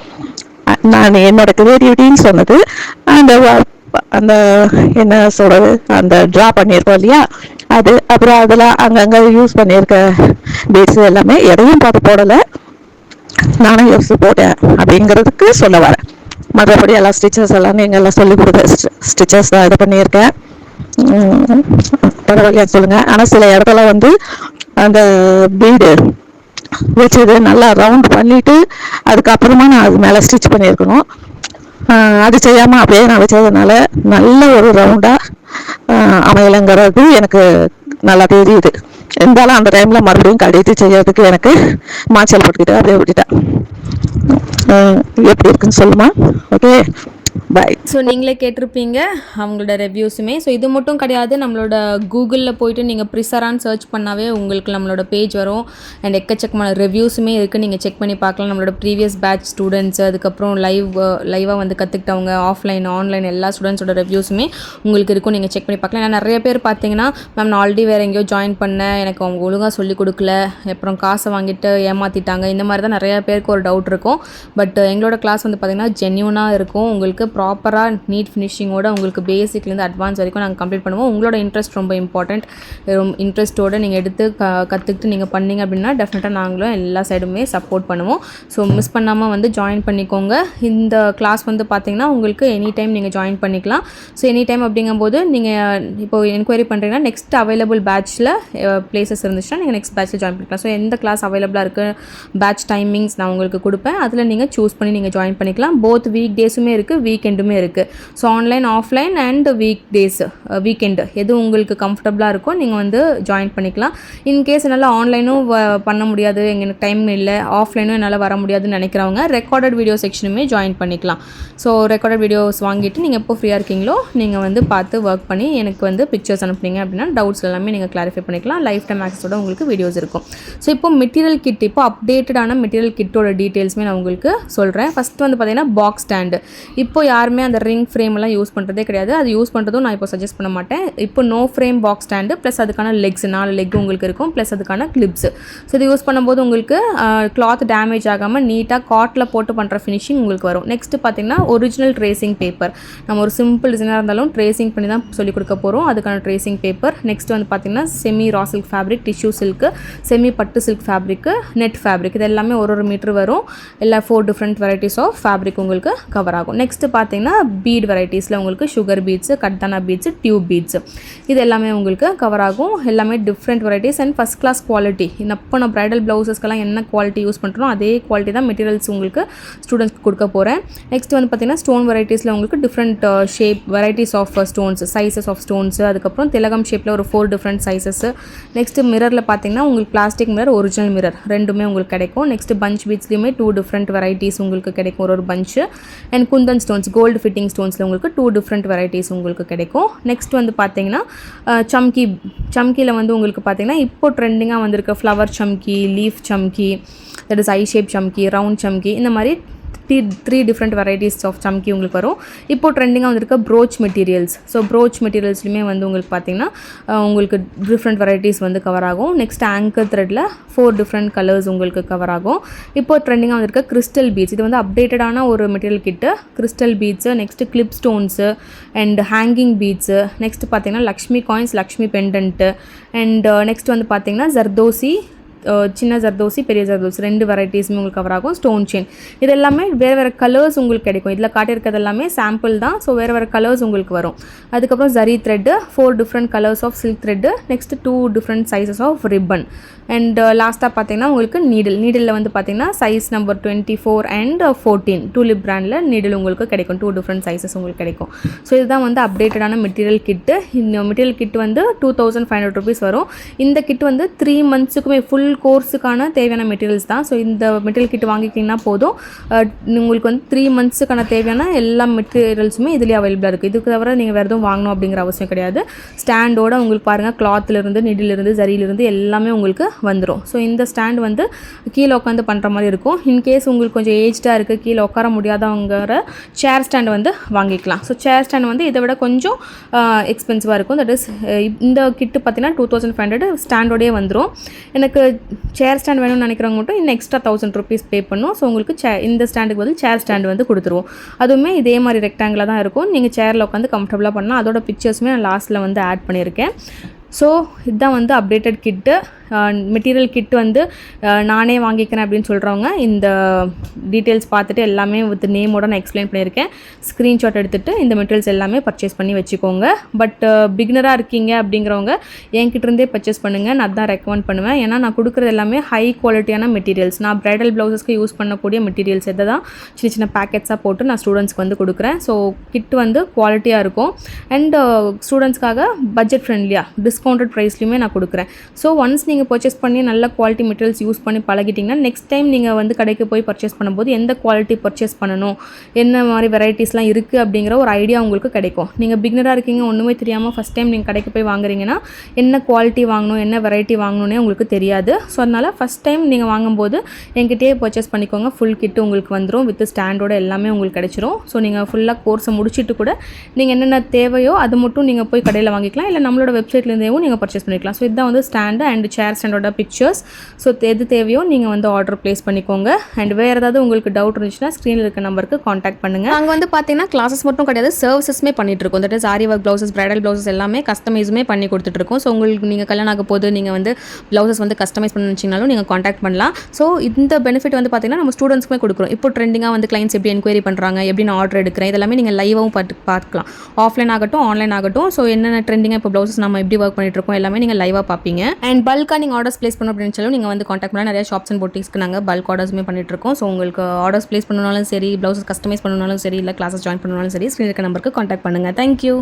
நான் என்னோட கிரியேட்டிவிட்டின்னு சொன்னது அந்த என்ன சொல்றது, அந்த ட்ரா பண்ணியிருக்கோம் இல்லையா அது, அப்புறம் அதில் அங்கங்கே யூஸ் பண்ணியிருக்க பீட்ஸ் எல்லாமே எதையும் பார்த்து போடலை, நானும் யோசிச்சு போட்டேன் அப்படிங்கிறதுக்கு சொல்ல வரேன். மற்றபடி எல்லா ஸ்டிச்சஸ் எல்லாம் நீங்கள் எல்லாம் சொல்லிக் கொடுத்த ஸ்டிச்சஸ் தான் இது பண்ணியிருக்கேன். பரவாயில்லையா சொல்லுங்கள். ஆனால் சில இடத்துல வந்து அந்த பீடு வச்சது நல்லா ரவுண்ட் பண்ணிவிட்டு அதுக்கப்புறமா நான் அது மேலே ஸ்டிச் பண்ணியிருக்கணும். அது செய்யாமல் அப்படியே நான் வச்சதுனால நல்ல ஒரு ரவுண்டாக அமையலைங்கிறது எனக்கு நல்லா தெரியுது. இருந்தாலும் அந்த டைமில் மறுபடியும் கடைசி செய்யறதுக்கு எனக்கு மாச்சல் போட்டுக்கிட்டு அப்படியே விட்டுட்டேன். எப்படி இருக்குன்னு சொல்லுமா? ஓகே, பாய். ஸோ நீங்களே கேட்டிருப்பீங்க அவங்களோட ரிவ்யூஸுமே. ஸோ இது மட்டும் கிடையாது, நம்மளோட கூகுளில் போய்ட்டு நீங்கள் ப்ரிசரான்னு சர்ச் பண்ணாவே உங்களுக்கு நம்மளோட பேஜ் வரும். அண்ட் எக்கச்சக்கமான ரிவ்யூஸுமே இருக்குது, நீங்கள் செக் பண்ணி பார்க்கலாம். நம்மளோட ப்ரீவியஸ் பேட்ச் ஸ்டூடெண்ட்ஸ், அதுக்கப்புறம் லைவாக வந்து கற்றுக்கிட்டவங்க, ஆஃப்லைன் ஆன்லைன் எல்லா ஸ்டூடெண்ட்ஸோட ரிவ்யூஸுமே உங்களுக்கு இருக்கும், நீங்கள் செக் பண்ணி பார்க்கலாம். ஏன்னா நிறைய பேர் பார்த்தீங்கன்னா, மேம் நான் ஆல்ரெடி வேறு எங்கேயோ ஜாயின் பண்ணேன், எனக்கு அவங்க ஒழுங்காக சொல்லிக் கொடுக்கல, அப்புறம் காசை வாங்கிட்டு ஏமாற்றிட்டாங்க, இந்த மாதிரி தான் நிறையா பேருக்கு ஒரு டவுட் இருக்கும். பட் எங்களோட கிளாஸ் வந்து பார்த்திங்கன்னா ஜென்யூனாக இருக்கும். உங்களுக்கு ப்ராப்பராக நீட் ஃபினிஷிங்கோட உங்களுக்கு பேசிக்லேருந்து அட்வான்ஸ் வரைக்கும் நாங்கள் கம்ப்ளீட் பண்ணுவோம். உங்களோட இன்ட்ரெஸ்ட் ரொம்ப இம்பார்ட்டண்ட். இன்ட்ரெஸ்ட்டோடு நீங்கள் எடுத்து கற்றுக்கிட்டு நீங்கள் பண்ணிங்க அப்படின்னா டெஃபினட்டாக நாங்களும் எல்லா சைடுமே சப்போர்ட் பண்ணுவோம். ஸோ மிஸ் பண்ணாமல் வந்து ஜாயின் பண்ணிக்கோங்க. இந்த கிளாஸ் வந்து பார்த்திங்கன்னா உங்களுக்கு எனி டைம் நீங்கள் ஜாயின் பண்ணிக்கலாம். ஸோ எனி டைம் அப்படிங்கும்போது நீங்கள் இப்போ என்கொயரி பண்ணுறீங்கன்னா நெக்ஸ்ட் அவைலபிள் பேட்ச்சில் பிளேசஸ் இருந்துச்சுன்னா நீங்கள் நெக்ஸ்ட் பேட்ச்சில் ஜாயின் பண்ணிக்கலாம். ஸோ எந்த கிளாஸ் அவைலபிளாக இருக்குது, பேட்ச் டைமிங்ஸ் நான் உங்களுக்கு கொடுப்பேன், அதில் நீங்கள் சூஸ் பண்ணி நீங்கள் ஜாயின் பண்ணிக்கலாம். போத் வீக் டேஸுமே இருக்குது, வீக்கெண்டுமே இருக்குது. So online offline and week days weekend எது உங்களுக்கு கம்ஃபர்டபுளாக இருக்கோ நீங்கள் வந்து ஜாயின் பண்ணிக்கலாம். இன்கேஸ் என்னால் ஆன்லைனும் பண்ண முடியாது, எங்களுக்கு டைம் இல்லை, ஆஃப்லைனும் என்னால் வர முடியாதுன்னு நினைக்கிறவங்க ரெக்கார்டட் வீடியோ செக்ஷனுமே ஜாயின் பண்ணிக்கலாம். ஸோ ரெக்கார்டட் வீடியோஸ் வாங்கிட்டு நீங்கள் எப்போ ஃப்ரீயாக இருக்கீங்களோ நீங்கள் வந்து பார்த்து ஒர்க் பண்ணி எனக்கு வந்து பிக்சர்ஸ் அனுப்புனீங்க அப்படின்னா டவுட்ஸ் எல்லாமே நீங்கள் கிளாரிஃபை பண்ணிக்கலாம். லைஃப் டைம் ஆக்சஸோட உங்களுக்கு வீடியோஸ் இருக்கும். ஸோ இப்போ மெட்டீரியல் கிட், இப்போ அப்டேட்டடான மெட்டீரியல் கிட்டோட டீட்டெயில்ஸுமே நான் உங்களுக்கு சொல்கிறேன். ஃபஸ்ட்டு வந்து பார்த்தீங்கன்னா பாக்ஸ் ஸ்டாண்டு. இப்போ யாருமே அந்த ரிங் ஃப்ரேம் எல்லாம் யூஸ் பண்ணுறதே கிடையாது, அது யூஸ் பண்ணுறதும் நான் இப்போ சஜஸ்ட் பண்ண மாட்டேன். இப்போ no frame box stand plus அதுக்கான லெக்ஸ் 4 லெக் உங்களுக்கு இருக்கும், ப்ளஸ் அதுக்கான கிளிப்ஸு. ஸோ இது யூஸ் பண்ணும்போது உங்களுக்கு கிளாத் டேமேஜ் ஆகாமல் நீட்டாக காட்டில் போட்டு பண்ணுற ஃபினிஷிங் உங்களுக்கு வரும். நெக்ஸ்ட்டு பார்த்தீங்கன்னா ஒரிஜினல் ட்ரேசிங் பேப்பர். நம்ம ஒரு சிம்பிள் டிசைனாக இருந்தாலும் ட்ரேசிங் பண்ணி தான் சொல்லிக் கொடுக்க போகிறோம், அதுக்கான ட்ரேசிங் பேப்பர். நெக்ஸ்ட் வந்து பார்த்தீங்கன்னா semi raw silk fabric, tissue silk, semi பட்டு சில்க் ஃபேப்ரிக்கு, நெட் ஃபேப்ரிக், இது எல்லாமே ஒரு மீட்டர் வரும். எல்லா 4 டிஃப்ரெண்ட் வெரைட்டிஸ் ஆஃப் ஃபேப்ரிக் உங்களுக்கு கவர் ஆகும். நெக்ஸ்ட்டு பார்த்தீங்கன்னா பீட் வெரைட்டிஸில் உங்களுக்கு சுகர் பீட்ஸு, கட்டானா பீட்ஸு, டியூப் பீட்ஸு, இது எல்லாமே உங்களுக்கு கவர் ஆகும். எல்லாமே different varieties and first class quality. இப்போ நான் ப்ரைடல் ப்ளவுசஸ்க்கெல்லாம் என்ன குவாலிட்டி யூஸ் பண்ணுறோம் அதே குவாலிட்டி தான் மெட்டீரியல்ஸ் உங்களுக்கு ஸ்டூடெண்ட்ஸ்க்கு கொடுக்க போகிறேன். நெக்ஸ்ட் வந்து பார்த்தீங்கன்னா ஸ்டோன் வெரைட்டிஸில் உங்களுக்கு different shape varieties of stones, sizes of stones, அதுக்கப்புறம் திலகம் ஷேப்பில் ஒரு 4 டிஃப்ரெண்ட் சைஸஸ்ஸு. நெக்ஸ்ட்டு மிரரில் பார்த்தீங்கன்னா உங்களுக்கு பிளாஸ்டிக் மிரர், ஒரிஜினல் மிரர் ரெண்டுமே உங்களுக்கு கிடைக்கும். நெக்ஸ்ட்டு பஞ்ச் பீட்ஸ்லேயுமே 2 டிஃப்ரெண்ட் வெரைட்டிஸ் உங்களுக்கு கிடைக்கும், ஒரு punch. And kundan stones, gold fitting ஸ்டோன்ஸில் உங்களுக்கு 2 டிஃப்ரெண்ட் வெரைட்டிஸ் உங்களுக்கு கிடைக்கும். நெக்ஸ்ட் வந்து பார்த்தீங்கன்னா சம்கியில் வந்து உங்களுக்கு பார்த்தீங்கன்னா இப்போ ட்ரெண்டிங்காக வந்திருக்க flower chamki, leaf chamki, that is eye shape chamki, round chamki, இந்த மாதிரி 3 டிஃப்ரெண்ட் வெரைட்டிஸ் ஆஃப் சம்கி உங்களுக்கு வரும். இப்போ ட்ரெண்டிங்காக வந்திருக்க ப்ரோச் மெட்டீரியல்ஸ். ஸோ ப்ரோச் மெட்டீரியல்ஸ்லையுமே வந்து உங்களுக்கு பார்த்தீங்கன்னா உங்களுக்கு டிஃப்ரெண்ட் வெரைட்டிஸ் வந்து கவர் ஆகும். நெக்ஸ்ட் ஆங்கர் த்ரெட்டில் 4 டிஃப்ரெண்ட் கலர்ஸ் உங்களுக்கு கவர் ஆகும். இப்போ ட்ரெண்டிங்காக வந்திருக்க கிறிஸ்டல் பீட்ஸ், இது வந்து அப்டேட்டடான ஒரு material kit. Crystal beads, next clip stones and hanging beads. Next பார்த்தீங்கன்னா Lakshmi coins, Lakshmi pendant. And next வந்து பார்த்தீங்கன்னா ஜர்தோசி, சின்ன ஜர்தோசி, பெரிய ஜர்தோசி, 2 வெரைட்டிஸுமே உங்களுக்கு கவர் ஆகும். ஸ்டோன் செயின், இது எல்லாமே வேறு கலர்ஸ் உங்களுக்கு கிடைக்கும். இதில் காட்டியிருக்கிறது எல்லாமே சாம்பிள் தான். ஸோ வேறு கலர்ஸ் உங்களுக்கு வரும். அதுக்கப்புறம் zari thread, 4 different colours of silk thread. Next 2 different sizes of ribbon. And லாஸ்ட்டாக பார்த்தீங்கன்னா உங்களுக்கு நீடில் வந்து பார்த்தீங்கன்னா சைஸ் நம்பர் 24 அண்ட் 14 டூலிப் பிராண்டில் நீடில் உங்களுக்கு கிடைக்கும். 2 டிஃப்ரெண்ட் சைஸஸ் உங்களுக்கு கிடைக்கும். ஸோ இதுதான் வந்து அப்டேட்டடான மெட்டீரியல் கிட்டு. இந்த மெட்டீரியல் கிட் வந்து 2500 rupees வரும். இந்த கிட் வந்து 3 monthsக்குமே ஃபுல் கோர்ஸுக்கான தேவையான மெட்டீரியல்ஸ் தான். ஸோ இந்த மெட்டீரியல் கிட் வாங்கிக்கிட்டிங்கன்னா போதும், உங்களுக்கு வந்து 3 monthsக்கான தேவையான எல்லா மெட்டீரியல்ஸுமே இதுலேயே அவைலபிளாக இருக்குது. இதுக்கு தவிர நீங்கள் வேறு எதுவும் வாங்கணும் அப்படிங்கிற அவசியம் கிடையாது. ஸ்டாண்டோட உங்களுக்கு பாருங்கள், கிளாத்லேருந்து, நீடிலிருந்து, ஜரியிலிருந்து எல்லாமே உங்களுக்கு வந்துடும். ஸோ இந்த ஸ்டாண்ட் வந்து கீழே உட்காந்து பண்ணுற மாதிரி இருக்கும். இன்கேஸ் உங்களுக்கு கொஞ்சம் ஏஜ்டாக இருக்குது, கீழே உட்கார முடியாதவங்கிற சேர் ஸ்டாண்ட் வந்து வாங்கிக்கலாம். ஸோ சேர் ஸ்டாண்ட் வந்து இதை விட கொஞ்சம் எக்ஸ்பென்சிவாக இருக்கும். தட் இஸ் இந்த கிட்டு பார்த்தீங்கன்னா 2500 ஸ்டாண்டோடயே வந்துடும். எனக்கு சேர் ஸ்டாண்ட் வேணும்னு நினைக்கிறவங்க மட்டும் இன்னும் எக்ஸ்ட்ரா 1000 rupees பே பண்ணும். ஸோ உங்களுக்கு இந்த ஸ்டாண்டுக்கு பதில் சேர் ஸ்டாண்ட் வந்து கொடுத்துருவோம். அதுவுமே இதே மாதிரி ரெக்டாங்கிளாக தான் இருக்கும். நீங்கள் சேரில் உட்காந்து கம்ஃபர்டபுளாக பண்ணலாம். அதோட பிக்சர்ஸுமே நான் லாஸ்ட்டில் வந்து ஆட் பண்ணியிருக்கேன். ஸோ இதுதான் வந்து அப்டேட்டட் கிட்டு. மெட்டீரியல் கிட் வந்து நானே வாங்கிக்கிறேன் அப்படின்னு சொல்கிறவங்க இந்த டீட்டெயில்ஸ் பார்த்துட்டு எல்லாமே வித் நேமோட நான் எக்ஸ்பிளைன் பண்ணியிருக்கேன். ஸ்க்ரீன்ஷாட் எடுத்துகிட்டு இந்த மெட்டீரியல்ஸ் எல்லாமே பர்ச்சேஸ் பண்ணி வச்சுக்கோங்க. பட் பிகினராக இருக்கீங்க அப்படிங்கிறவங்க என்கிட்டருந்தே பர்ச்சேஸ் பண்ணுங்கள், நான் அதான் ரெக்கமெண்ட் பண்ணுவேன். ஏன்னா நான் கொடுக்குறது எல்லாமே ஹை குவாலிட்டியான மெட்டீரியல்ஸ். நான் ப்ரைடல் ப்ளவுஸஸ்க்கு யூஸ் பண்ணக்கூடிய மெட்டீரியல்ஸ் எதை தான் சின்ன சின்ன பேக்கெட்ஸாக போட்டு நான் ஸ்டூடெண்ட்ஸ்க்கு வந்து கொடுக்குறேன். ஸோ கிட் வந்து குவாலிட்டியாக இருக்கும் அண்ட் ஸ்டூடெண்ட்ஸ்க்காக பட்ஜெட் ஃப்ரெண்ட்லியாக டிஸ்கவுண்டட் ப்ரைஸ்லையுமே நான் கொடுக்குறேன். ஸோ ஒன்ஸ் நீங்கள் பர்ச்சேஸ் பண்ணி நல்ல குவாலிட்டி மெட்டீரியல்ஸ் யூஸ் பண்ணி பழகிட்டிங்கன்னா நெக்ஸ்ட் டைம் நீங்கள் வந்து கடைக்கு போய் பர்ச்சேஸ் பண்ணும்போது எந்த குவாலிட்டி பர்ச்சேஸ் பண்ணணும், என்ன மாதிரி வெரைட்டிஸ்லாம் இருக்குது அப்படிங்கிற ஒரு ஐடியா உங்களுக்கு கிடைக்கும். நீங்கள் பிகினராக இருக்கீங்க, ஒன்றுமே தெரியாமல் ஃபஸ்ட் டைம் நீங்கள் கடைக்கு போய் வாங்குறீங்கன்னா என்ன குவாலிட்டி வாங்கணும், என்ன வெரைட்டி வாங்கணுன்னே உங்களுக்கு தெரியாது. ஸோ அதனால் ஃபஸ்ட் டைம் நீங்கள் வாங்கும்போது என்கிட்டயே பர்ச்சேஸ் பண்ணிக்கோங்க. ஃபுல் கிட்டு உங்களுக்கு வந்துடும், வித் ஸ்டாண்டோட எல்லாமே உங்களுக்கு கிடைச்சிரும். ஸோ நீங்கள் ஃபுல்லாக கோர்ஸை முடிச்சுட்டு கூட நீங்கள் என்னென்ன தேவையோ அது மட்டும் நீங்கள் போய் கடையில் வாங்கிக்கலாம், இல்லை நம்மளோட வெப்சைட்லேருந்தேவும் நீங்கள் பர்ச்சேஸ் பண்ணிக்கலாம். ஸோ இதுதான் வந்து ஸ்டாண்டு அண்ட் சேர் ஸ்டாண்டோட பிக்சர்ஸ். ஸோ எது தேவையோ நீங்கள் வந்து ஆர்டர் ப்ளேஸ் பண்ணிக்கோங்க. அண்ட் வேறு ஏதாவது உங்களுக்கு டவுட் இருந்துச்சுன்னா ஸ்க்ரீனில் இருக்க நம்பருக்கு காண்டாக்ட் பண்ணுங்கள். நாங்கள் வந்து பார்த்தீங்கன்னா கிளாஸஸ் மட்டும் கிடையாது, சர்வீசஸுமே பண்ணிகிட்ருக்கோம். That is aari work blouses, bridal blouses எல்லாமே கஸ்டமைஸுமே பண்ணி கொடுத்துட்ருக்கோம். ஸோ உங்களுக்கு நீங்கள் கல்யாணம் ஆக போது நீங்கள் வந்து ப்ளவுசஸ் வந்து கஸ்டமைஸ் பண்ண நினச்சிங்கனாலும் நீங்கள் காண்டாக்ட் பண்ணலாம். ஸோ இந்த பெனிஃபிட் வந்து பார்த்தீங்கன்னா நம்ம ஸ்டூடெண்ட்ஸ்க்குமே கொடுக்குறோம். இப்போ ட்ரெண்டிங்காக வந்து கிளைண்ட்ஸ் எப்படி என்கொயரி பண்ணுறாங்க, எப்படி நான் ஆர்டர் எடுக்கிறேன், இதெல்லாமே நீங்கள் லைவாகவும் பார்க்கலாம். ஆஃப்லைன் ஆகட்டும் ஆன்லைன் ஆகட்டும். ஸோ என்னென்ன ட்ரெண்டிங்காக இப்போ ப்ளவுசஸ் நம்ம எப்படி ஒர்க் பண்ணிட்டுருக்கோம் எல்லாமே நீங்கள் லைவாக பார்ப்பீங்க. அண்ட் பல்காக நீங்கள் ஆர்டர்ஸ் ப்ளேஸ் பண்ணணும் அப்படின்னு சொல்லி நீங்கள் வந்து காண்டாக்ட் பண்ணலாம். நிறைய ஷாப்ஸ் அண்ட் பொட்டிக்ஸ்க்கு நாங்கள் பல்க் ஆர்டர்ஸுமே பண்ணிட்டுருக்கோம். ஸோ உங்களுக்கு ஆர்டர்ஸ் ப்ளேஸ் பண்ணனாலும் சரி, ப்ளவுசஸ் கஸ்டமைஸ் பண்ணனாலும் சரி, இல்லை கிளாஸஸ் ஜாயின் பண்ணனாலும் சரி, ஸ்க்ரீன் இருக்க நம்பருக்கு காண்டாக்ட் பண்ணுங்கள். தேங்க்யூ.